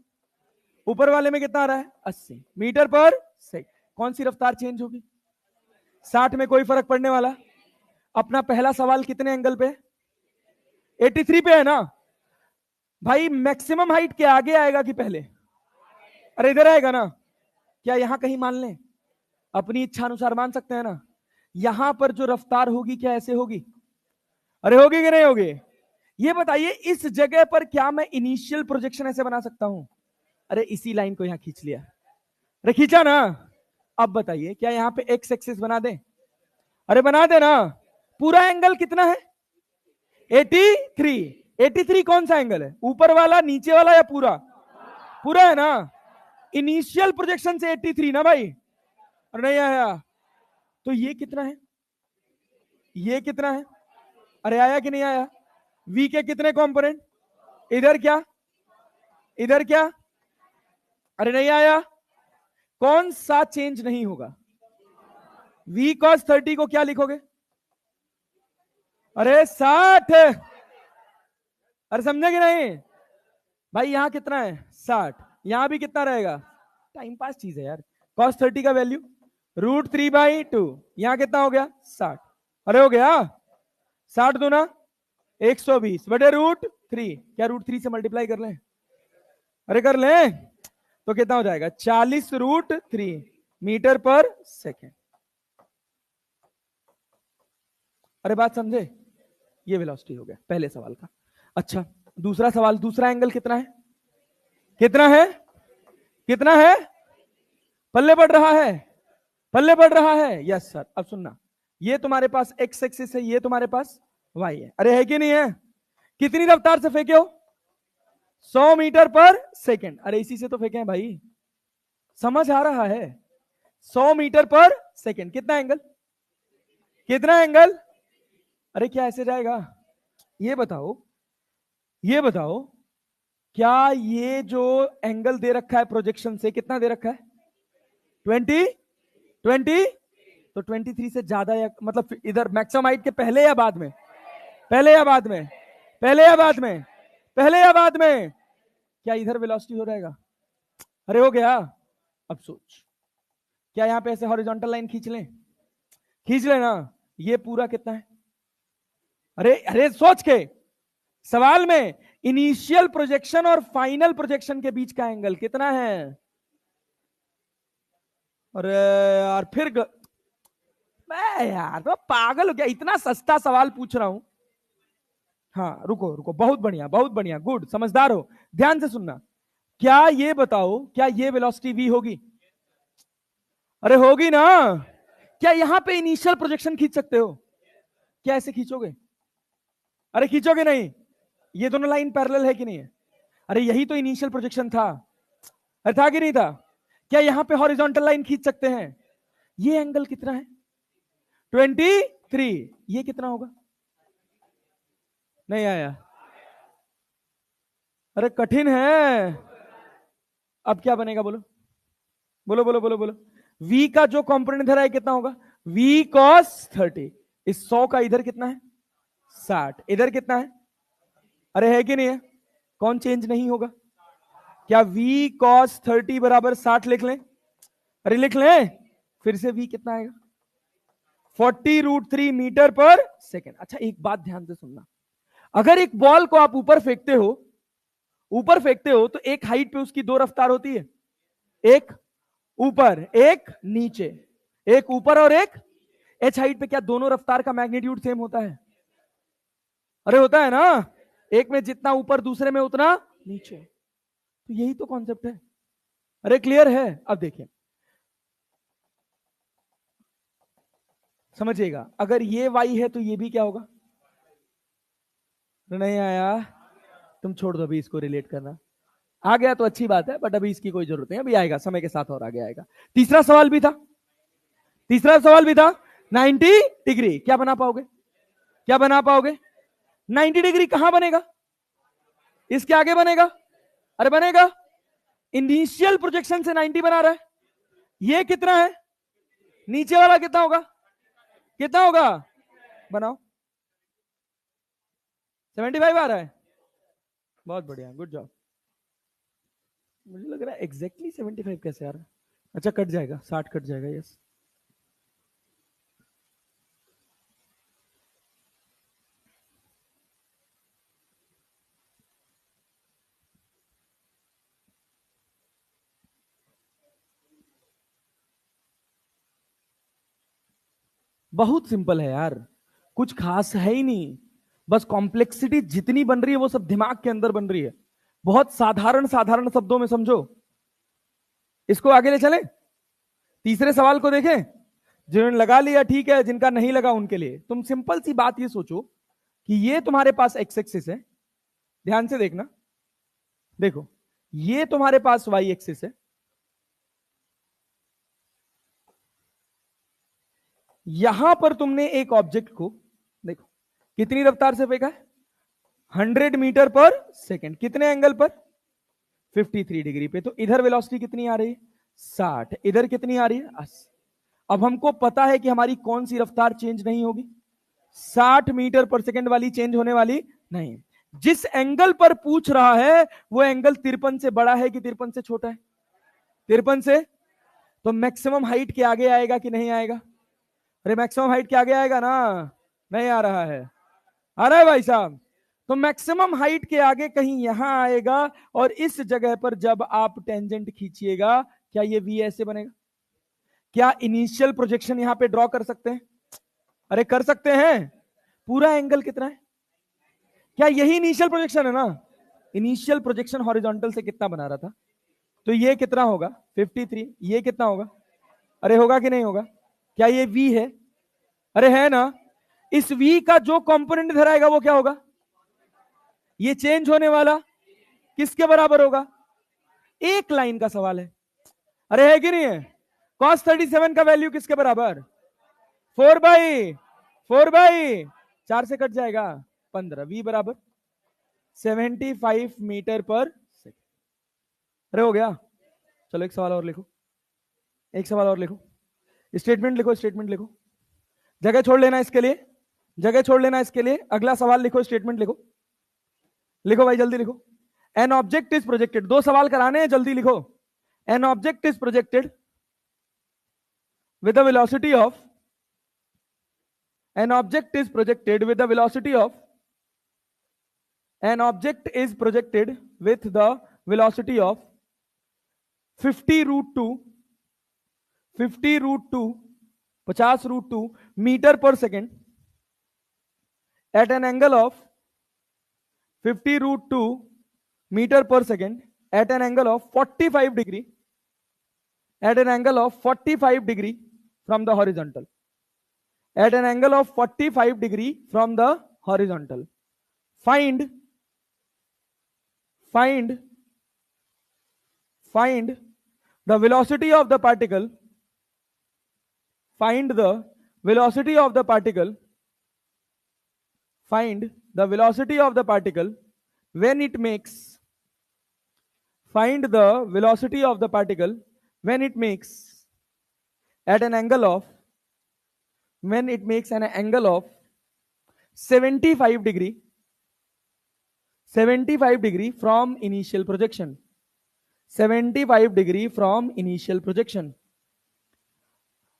ऊपर वाले में कितना आ रहा है? 80 मीटर पर सेकंड। कौन सी रफ्तार चेंज होगी? 60 में कोई फर्क पड़ने वाला? अपना पहला सवाल कितने एंगल पे? 83 पे है ना। भाई मैक्सिमम हाइट के आगे आएगा कि पहले? अरे इधर आएगा ना। क्या यहां कहीं मान लें? अपनी इच्छा अनुसार मान सकते हैं ना। यहां पर जो रफ्तार होगी क्या ऐसे होगी? अरे होगी कि नहीं होगी? ये बताइए इस जगह पर क्या मैं इनिशियल प्रोजेक्शन ऐसे बना सकता हूं? अरे इसी लाइन को यहां खींच लिया, अरे खींचा ना। अब बताइए क्या यहां पे एक्स एक्सिस बना दे? अरे बना दे ना। पूरा एंगल कितना है? 83। 83 कौन सा एंगल है? ऊपर वाला, नीचे वाला या पूरा? पूरा है ना। इनिशियल प्रोजेक्शन से 83 ना भाई। और नहीं आया तो ये कितना है? ये कितना है? अरे आया कि नहीं आया? वी के कितने कंपोनेंट? इधर क्या, इधर क्या? अरे नहीं आया। कौन सा चेंज नहीं होगा? वी कॉस 30 को क्या लिखोगे? अरे 60। अरे समझे कि नहीं भाई? यहां कितना है? 60। यहां भी कितना रहेगा? टाइम पास चीज है यार। कॉस 30 का वैल्यू √3/2। यहां कितना हो गया? 60। अरे हो गया 60 दूना 120 बटे √3। क्या √3 से मल्टीप्लाई कर लें? अरे कर लें तो कितना हो जाएगा? 40√3 मीटर पर सेकेंड। अरे बात समझे? ये वेलोसिटी हो गया पहले सवाल का। अच्छा दूसरा सवाल, दूसरा एंगल कितना है? कितना है? कितना है? पल्ले बढ़ रहा है, पल्ले बढ़ रहा है। Yes sir. अब सुनना, ये तुम्हारे पास एक्स एक्सिस है, ये तुम्हारे पास वाई है। अरे है कि नहीं है? कितनी रफ्तार से फेंके हो? 100 मीटर पर सेकेंड। अरे इसी से तो फेंके हैं भाई, समझ आ रहा है? 100 मीटर पर सेकेंड। कितना एंगल? कितना एंगल? अरे क्या ऐसे जाएगा? ये बताओ, ये बताओ, क्या ये जो एंगल दे रखा है प्रोजेक्शन से, कितना दे रखा है? 20। 20 तो 23 से ज्यादा या मतलब इधर मैक्सिमम हाइट के पहले या बाद में? पहले या बाद में? पहले या बाद में? पहले या बाद में? क्या इधर वेलोसिटी हो जाएगा? अरे हो गया। अब सोच, क्या यहां पे ऐसे हॉरिजॉन्टल लाइन खींच लें? खींच लेना। ये पूरा कितना है? अरे अरे सोच के सवाल में इनिशियल प्रोजेक्शन और फाइनल प्रोजेक्शन के बीच का एंगल कितना है? अरे यार फिर मैं यार तो पागल हो गया, इतना सस्ता सवाल पूछ रहा हूं। हाँ रुको रुको, बहुत बढ़िया बहुत बढ़िया, गुड, समझदार हो। ध्यान से सुनना, क्या ये बताओ, क्या ये वेलोसिटी वी होगी? अरे होगी ना। क्या यहां पे इनिशियल प्रोजेक्शन खींच सकते हो? क्या ऐसे खींचोगे? अरे खींचोगे नहीं? ये दोनों लाइन पैरेलल है कि नहीं है? अरे यही तो इनिशियल प्रोजेक्शन था। अरे था कि नहीं था? क्या यहां पे हॉरिजॉन्टल लाइन खींच सकते हैं? ये एंगल कितना है? 23। ये कितना होगा? नहीं आया? अरे कठिन है। अब क्या बनेगा बोलो? बोलो बोलो बोलो बोलो। v का जो कंपोनेंट इधर है कितना होगा? v cos 30। इस 100 का इधर कितना है? 60। इधर कितना है? अरे है कि नहीं है? कौन चेंज नहीं होगा? क्या v cos 30 बराबर 60 लिख लें? अरे लिख लें। फिर से v कितना आएगा? 40√3 मीटर पर सेकेंड। अच्छा एक बात ध्यान से सुनना, अगर एक बॉल को आप ऊपर फेंकते हो, ऊपर फेंकते हो तो एक हाइट पे उसकी दो रफ्तार होती है, एक ऊपर एक नीचे, एक ऊपर और एक एच हाइट पे। क्या दोनों रफ्तार का मैग्नीट्यूड सेम होता है? अरे होता है ना। एक में जितना ऊपर दूसरे में उतना नीचे। तो यही तो कॉन्सेप्ट है। अरे क्लियर है? अब देखिए समझिएगा, अगर ये y है तो ये भी क्या होगा? नहीं आया? तुम छोड़ दो अभी इसको रिलेट करना। आ गया तो अच्छी बात है, बट अभी इसकी कोई जरूरत नहीं, अभी आएगा समय के साथ और आगे आएगा। तीसरा सवाल भी था, तीसरा सवाल भी था। 90 डिग्री क्या बना पाओगे? क्या बना पाओगे? 90 डिग्री कहां बनेगा? इसके आगे बनेगा? अरे बनेगा। इनिशियल प्रोजेक्शन से 90 बना रहा है। ये कितना है? नीचे वाला कितना होगा? कितना होगा? बनाओ। 75 आ रहा है। बहुत बढ़िया, गुड जॉब। मुझे लग रहा है एग्जैक्टली 75 कैसे आ रहा है? अच्छा कट जाएगा, 60 कट जाएगा। यस। बहुत सिंपल है यार, कुछ खास है ही नहीं। बस कॉम्प्लेक्सिटी जितनी बन रही है वो सब दिमाग के अंदर बन रही है। बहुत साधारण साधारण शब्दों में समझो। इसको आगे ले चलें, तीसरे सवाल को देखें। जिन्होंने लगा लिया ठीक है, जिनका नहीं लगा उनके लिए तुम सिंपल सी बात ये सोचो कि ये तुम्हारे पास एक्स एक्सिस है, ध्यान से देखना, देखो ये तुम्हारे पास वाई एक्सिस है, यहां पर तुमने एक ऑब्जेक्ट को देखो कितनी रफ्तार से फेंका है, 100 मीटर पर सेकेंड, कितने एंगल पर, 53 डिग्री पे। तो इधर वेलोसिटी कितनी आ रही है, 60, इधर कितनी आ रही है, 80। अब हमको पता है कि हमारी कौन सी रफ्तार चेंज नहीं होगी, 60 मीटर पर सेकेंड वाली चेंज होने वाली नहीं। जिस एंगल पर पूछ रहा है वो एंगल 53 से बड़ा है कि 53 से छोटा है, 53 से। तो मैक्सिमम हाइट के आगे आएगा कि नहीं आएगा, अरे मैक्सिमम हाइट के आगे आएगा ना, नहीं आ रहा है, आ रहा है भाई साहब। तो मैक्सिमम हाइट के आगे कहीं यहां आएगा और इस जगह पर जब आप टेंजेंट खींचिएगा क्या ये वी ऐसे बनेगा, क्या इनिशियल प्रोजेक्शन यहां पे ड्रॉ कर सकते हैं, अरे कर सकते हैं। पूरा एंगल कितना है, क्या यही इनिशियल प्रोजेक्शन है ना, इनिशियल प्रोजेक्शन हॉरिजॉन्टल से कितना बना रहा था, तो ये कितना होगा 53, ये कितना होगा, अरे होगा कि नहीं होगा, क्या ये v है, अरे है ना। इस v का जो कंपोनेंट इधर आएगा वो क्या होगा, ये चेंज होने वाला किसके बराबर होगा, एक लाइन का सवाल है, अरे है कि नहीं है। cos 37 का वैल्यू किसके बराबर, 4/4 4 से कट जाएगा 15, v बराबर 75 मीटर पर सेकेंड। अरे हो गया, चलो एक सवाल और लिखो, एक सवाल और लिखो, स्टेटमेंट लिखो, स्टेटमेंट लिखो, जगह छोड़ लेना इसके लिए, जगह छोड़ लेना इसके लिए। अगला सवाल लिखो, स्टेटमेंट लिखो, लिखो भाई जल्दी लिखो। एन ऑब्जेक्ट इज प्रोजेक्टेड, 2 सवाल कराने हैं, जल्दी लिखो। An object is projected with the velocity of, an object is projected with the velocity of, an object is projected with the velocity of 50 root 2 50 root 2 meter per second at an angle of 50 root 2 meter per second at an angle of 45 degree, at an angle of 45 degree from the horizontal, at an angle of 45 degree from the horizontal. Find the velocity of the particle, find the velocity of the particle, find the velocity of the particle when it makes, find the velocity of the particle when it makes at an angle of, when it makes an angle of 75 degree, 75 degree from initial projection, 75 degree from initial projection.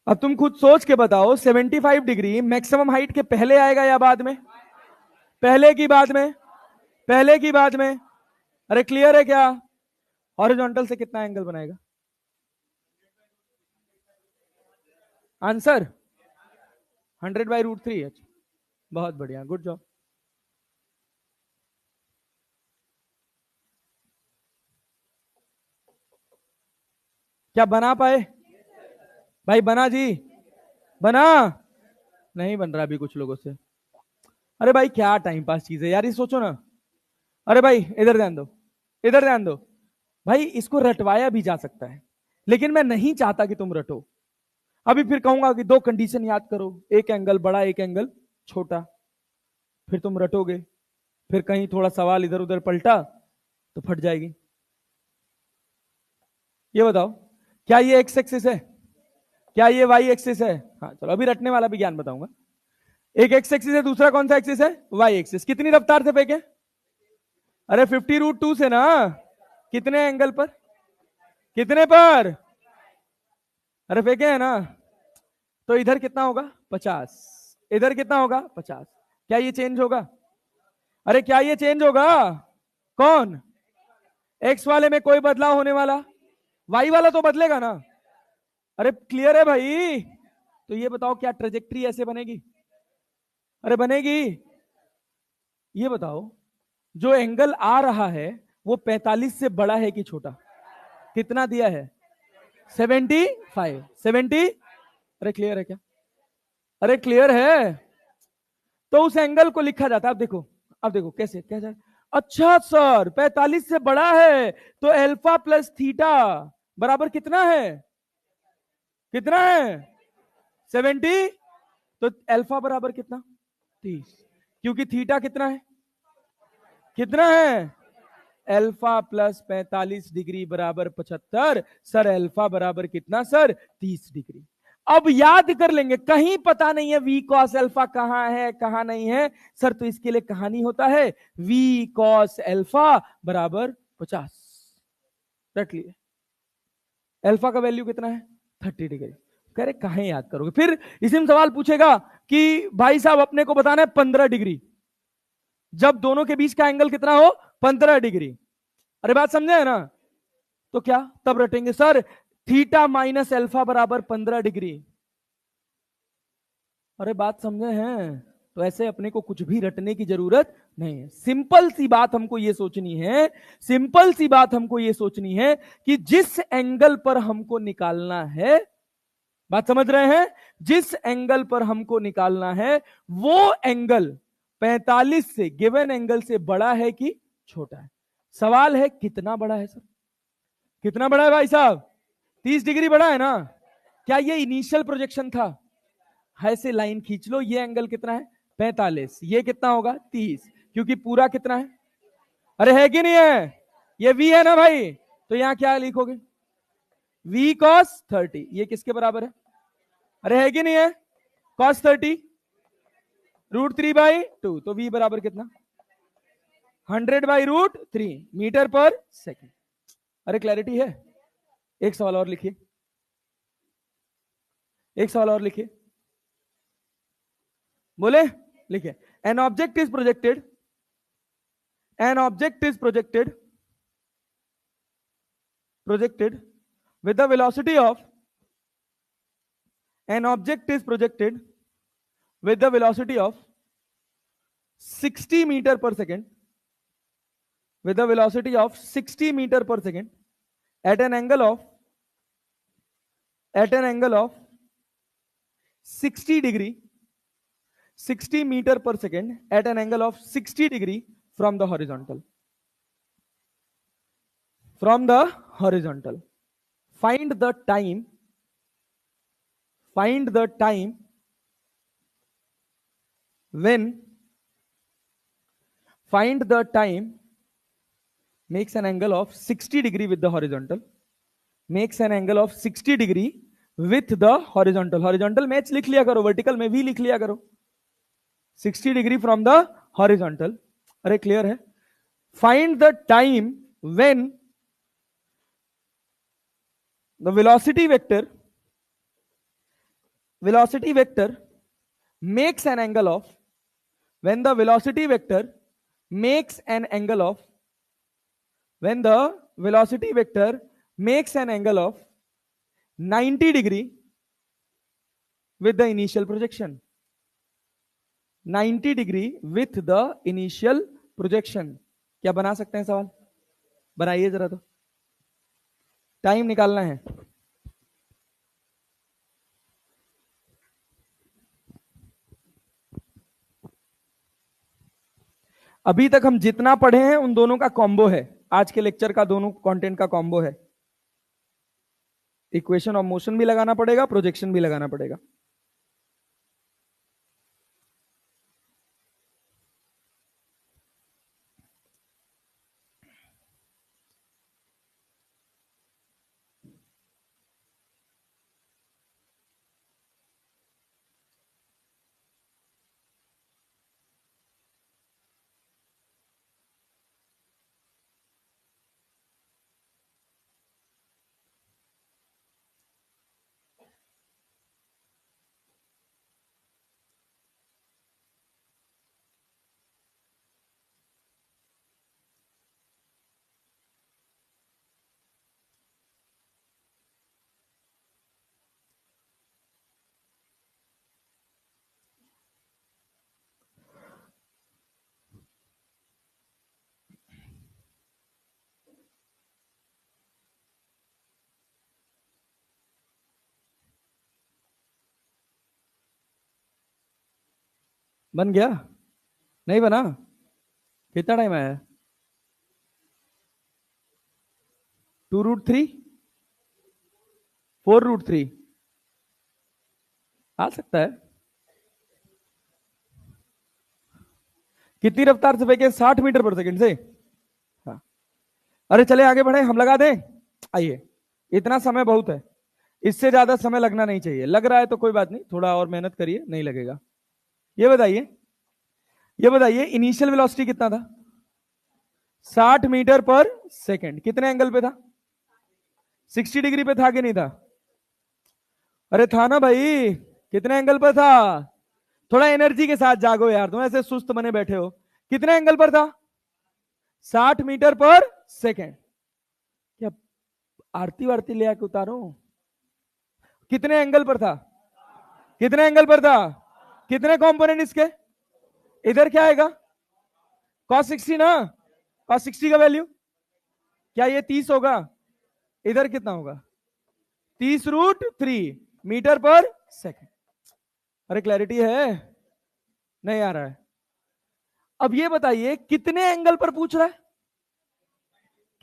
अब तुम खुद सोच के बताओ 75 degree maximum height के पहले आएगा या बाद में, पहले की बाद में, पहले की बाद में, अरे क्लियर है क्या। हॉरिजॉन्टल से कितना एंगल बनाएगा, आंसर 100/√3। अच्छा बहुत बढ़िया, गुड जॉब। क्या बना पाए भाई, बना जी, बना नहीं बन रहा अभी कुछ लोगों से। अरे भाई क्या टाइम पास चीज है यार, ये सोचो ना। अरे भाई इधर ध्यान दो, इधर ध्यान दो भाई, इसको रटवाया भी जा सकता है लेकिन मैं नहीं चाहता कि तुम रटो। अभी फिर कहूंगा कि 2 कंडीशन याद करो, एक एंगल बड़ा एक एंगल छोटा, फिर तुम रटोगे, फिर कहीं थोड़ा सवाल इधर उधर पलटा तो फट जाएगी। ये बताओ क्या ये एक्स एक्सिस है, क्या ये वाई एक्सिस है, हाँ चलो अभी रटने वाला भी ज्ञान बताऊंगा। एक एक्स एक्सिस है, दूसरा कौन सा एक्सिस है, वाई एक्सिस। कितनी रफ्तार से फेंके, अरे 50√2 से ना, कितने एंगल पर, कितने पर, अरे फेंके है ना। तो इधर कितना होगा 50, इधर कितना होगा 50। क्या ये चेंज होगा, अरे क्या ये चेंज होगा, कौन, एक्स वाले में कोई बदलाव होने वाला, वाई वाला तो बदलेगा ना। अरे क्लियर है भाई, तो ये बताओ क्या ट्रेजेक्ट्री ऐसे बनेगी, अरे बनेगी। ये बताओ, जो एंगल आ रहा है वो 45 से बड़ा है कि छोटा? कितना दिया है? 75। 70। अरे क्लियर है क्या? अरे क्लियर है? तो उस एंगल को लिखा जाता है, अब देखो, अब देखो कैसे क्या जाए। अच्छा सर, 45 से बड़ा है तो अल्फा प्लस थीटा बराबर कितना है? कितना है? 70। तो अल्फा बराबर कितना? 30। क्योंकि थीटा कितना है? कितना है? अल्फा प्लस 45 डिग्री बराबर 75। सर अल्फा बराबर कितना सर? 30 डिग्री। अब याद कर लेंगे, कहीं पता नहीं है वी कॉस अल्फा कहां है कहां नहीं है सर, तो इसके लिए कहानी होता है वी कॉस अल्फा बराबर 50। रट लिए। अल्फा का वैल्यू कितना है? 30 डिग्री। कह रहे कहां याद करोगे? फिर इसी में सवाल पूछेगा कि भाई साहब अपने को बताना है 15 डिग्री, जब दोनों के बीच का एंगल कितना हो? 15 डिग्री। अरे बात समझे है ना? तो क्या तब रटेंगे सर थीटा माइनस अल्फा बराबर 15 डिग्री। अरे बात समझे हैं? तो ऐसे अपने को कुछ भी रटने की जरूरत नहीं है। सिंपल सी बात हमको ये सोचनी है, सिंपल सी बात हमको ये सोचनी है कि जिस एंगल पर हमको निकालना है, बात समझ रहे हैं, जिस एंगल पर हमको निकालना है वो एंगल 45 से गिवन एंगल से बड़ा है कि छोटा है? सवाल है कितना बड़ा है सर? कितना बड़ा है भाई साहब? 30 डिग्री बड़ा है ना? क्या ये इनिशियल प्रोजेक्शन था? ऐसे लाइन खींच लो, ये एंगल कितना है? 45। ये कितना होगा? 30। क्योंकि पूरा कितना है? अरे है कि नहीं है? ये v है ना भाई, तो यहां क्या लिखोगे? v cos 30। ये किसके बराबर है? अरे है कि नहीं है? cos 30 √3/2। तो v बराबर कितना? 100/√3 मीटर पर सेकेंड। अरे क्लैरिटी है? एक सवाल और लिखिए, एक सवाल और लिखिए। बोले? लिखिए। N object is projected, an object is projected with the velocity of, an object is projected with the velocity of 60 meter per second, with the velocity of 60 meter per second at an angle of 60 degree, 60 meter per second at an angle of 60 degree from the horizontal, from the horizontal. Find the time, find the time when, find the time makes an angle of 60 degree with the horizontal, makes an angle of 60 degree with the horizontal. horizontal match लिख लिया करो, vertical में भी लिख लिया करो। 60 degree from the horizontal। अरे clear है? find the time when the velocity vector makes an angle of, when the velocity vector makes an angle of, when the velocity vector makes an angle of 90 degree with the initial projection, 90 degree with the initial projection. क्या बना सकते हैं सवाल? बनाइए जरा, तो time निकालना है। अभी तक हम जितना पढ़े हैं उन दोनों का कॉम्बो है, आज के लेक्चर का दोनों कंटेंट का कॉम्बो है। इक्वेशन ऑफ मोशन भी लगाना पड़ेगा, प्रोजेक्शन भी लगाना पड़ेगा। बन गया? नहीं बना? कितना टाइम आया? 2√3, 4√3 आ सकता है। कितनी रफ्तार से फेंके? 60 मीटर पर सेकंड से। हाँ, अरे चले आगे बढ़े, हम लगा दें। आइए, इतना समय बहुत है, इससे ज्यादा समय लगना नहीं चाहिए। लग रहा है तो कोई बात नहीं, थोड़ा और मेहनत करिए, नहीं लगेगा। ये बताइए, ये बताइए, इनिशियल वेलोसिटी कितना था? 60 मीटर पर सेकंड। कितने एंगल पे था? 60 डिग्री पे था कि नहीं था? अरे था ना भाई। कितने एंगल पर था? थोड़ा एनर्जी के साथ जागो यार, तुम ऐसे सुस्त बने बैठे हो। कितने एंगल पर था? 60 मीटर पर सेकंड। क्या आरती वारती ले आके उतारो? कितने एंगल पर था? कितने एंगल पर था? कितने कंपोनेंट इसके? इधर क्या आएगा? cos 60 ना? cos 60 का वैल्यू क्या ये 30 होगा? इधर कितना होगा? 30√3 मीटर पर सेकंड। अरे क्लैरिटी है? नहीं आ रहा है? अब ये बताइए कितने एंगल पर पूछ रहा है?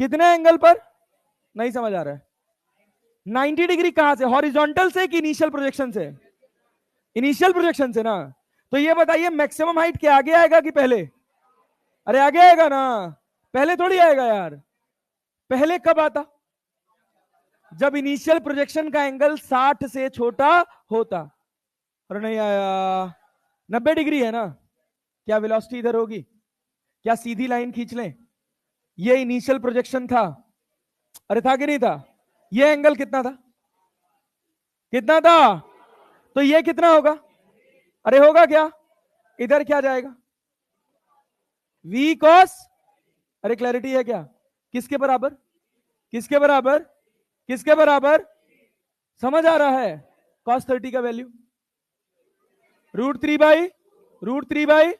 कितने एंगल पर? नहीं समझ आ रहा है। 90 डिग्री कहां से? हॉरिजॉन्टल से कि इनिशियल प्रोजेक्शन से? इनिशियल प्रोजेक्शन से ना। तो ये बताइए मैक्सिमम हाइट के आगे आएगा कि पहले? अरे आगे आएगा ना, पहले थोड़ी आएगा यार। पहले कब आता? जब इनिशियल प्रोजेक्शन का एंगल 60 से छोटा होता। अरे नहीं आया। 90 डिग्री है ना? क्या वेलोसिटी इधर होगी? क्या सीधी लाइन खींच लें? ये इनिशियल प्रोजेक्शन था। अरे था कि नहीं था? ये एंगल कितना था? कितना था? तो ये कितना होगा? अरे होगा क्या? इधर क्या जाएगा? v cos। अरे क्लैरिटी है क्या? किसके बराबर? किसके बराबर? किसके बराबर? समझ आ रहा है? cos 30 का वैल्यू √3/√3।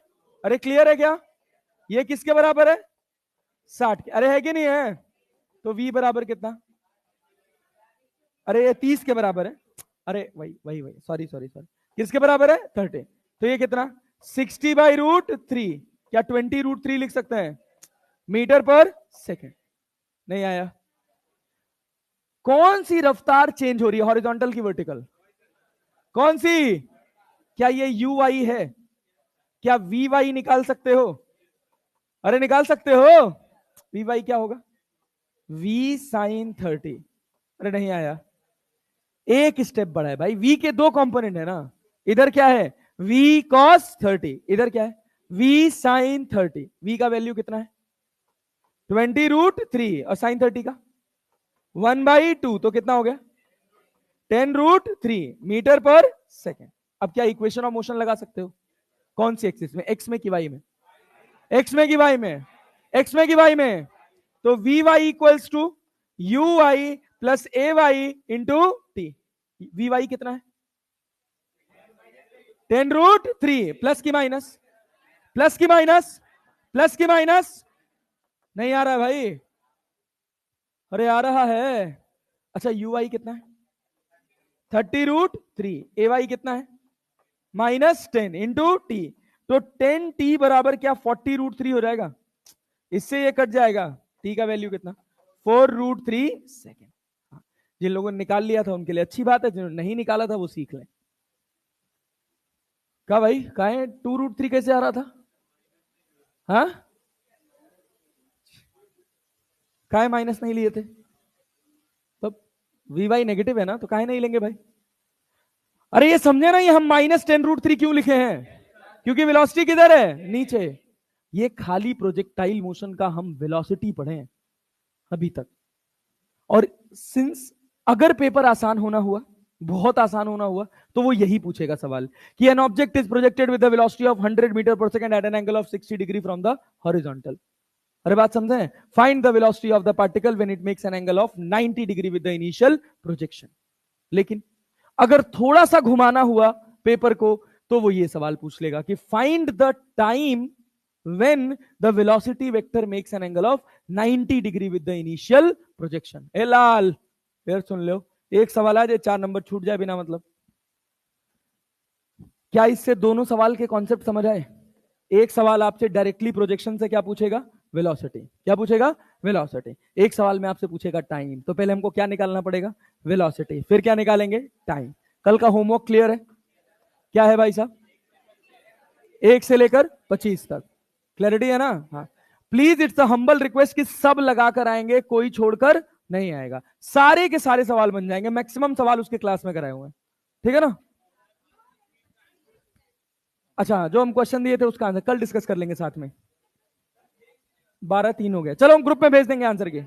अरे क्लियर है क्या? ये किसके बराबर है? 60 के। अरे है कि नहीं है? तो v बराबर कितना? अरे ये 30 के बराबर है। अरे वही वही वही, सॉरी सॉरी सॉरी। किसके बराबर है? 30। तो ये कितना? 60/√3। क्या 20√3 लिख सकते हैं? मीटर पर सेकेंड। नहीं आया? कौन सी रफ्तार चेंज हो रही है, हॉरिजॉन्टल की वर्टिकल? कौन सी? क्या ये यू वाई है? क्या वी वाई निकाल सकते हो? अरे निकाल सकते हो। वी वाई क्या होगा? v sin 30। अरे नहीं आया? एक स्टेप बढ़ा है भाई, v के दो कंपोनेंट है ना। इधर क्या है? v cos 30। इधर क्या है? v sin 30। v का वैल्यू कितना है? 20√3 और sin 30 का 1/2, तो कितना हो गया? 10√3 मीटर पर सेकेंड। अब क्या इक्वेशन ऑफ मोशन लगा सकते हो? कौन सी एक्सिस में? एक्स में कि वाई में? एक्स में कि वाई में? एक्स में कि वाई में? तो v y equals to u y plus a y into t. V y कितना है? 10√3 प्लस की माइनस, प्लस की माइनस, प्लस की माइनस। नहीं आ रहा है भाई? अरे आ रहा है। अच्छा यू वाई कितना है? 30√3। ए वाई कितना है? -10 इंटू टी। तो 10t बराबर क्या 40√3 हो जाएगा? इससे ये कट जाएगा। टी का वैल्यू कितना? 4√3 सेकेंड। जिन लोगों ने निकाल लिया था उनके लिए अच्छी बात है, जिन्होंने नहीं निकाला था वो सीख लें। क्या भाई, कहा है 2√3 कैसे आ रहा था? हाँ, काहे माइनस नहीं लिए थे? तो वी वाई नेगेटिव है ना, तो काहे नहीं लेंगे भाई? अरे ये समझे ना, ये हम -10√3 क्यों लिखे हैं? क्योंकि वेलोसिटी किधर है? नीचे। ये खाली प्रोजेक्टाइल मोशन का हम वेलोसिटी पढ़े हैं अभी तक। और सिंस अगर पेपर आसान होना हुआ, बहुत आसान होना हुआ, तो वो यही पूछेगा सवाल कि an object is projected with the velocity of 100 metre पर second at an angle of 60 degree from the horizontal. अरे बात समझे? Find the velocity of the particle when it makes an angle of 90 degree with the initial projection. लेकिन अगर थोड़ा सा घुमाना हुआ पेपर को, तो वो ये सवाल पूछ लेगा कि find the time when the velocity vector makes an angle of 90 degree with the initial projection। ए लाल, फिर सुन लो, एक सवाल आ जाए 4 नंबर छूट जाए बिना मतलब। क्या इससे दोनों सवाल के कॉन्सेप्ट समझ आए? एक सवाल आपसे डायरेक्टली प्रोजेक्शन से क्या पूछेगा? वेलोसिटी। क्या पूछेगा? वेलोसिटी। एक सवाल में आपसे पूछेगा टाइम, तो पहले हमको क्या निकालना पड़ेगा? वेलोसिटी। फिर क्या निकालेंगे? टाइम। कल का होमवर्क क्लियर है? क्या है भाई साहब? 1 से लेकर 25 तक। क्लैरिटी है ना? हाँ। Please it's a humble request कि सब लगा कर आएंगे, कोई छोड़कर नहीं आएगा। सारे के सारे सवाल बन जाएंगे, मैक्सिमम सवाल उसके क्लास में कराए हुए हैं। ठीक है ना? अच्छा, जो हम क्वेश्चन दिए थे उसका आंसर कल डिस्कस कर लेंगे साथ में। 12-3 हो गया, चलो हम ग्रुप में भेज देंगे आंसर के।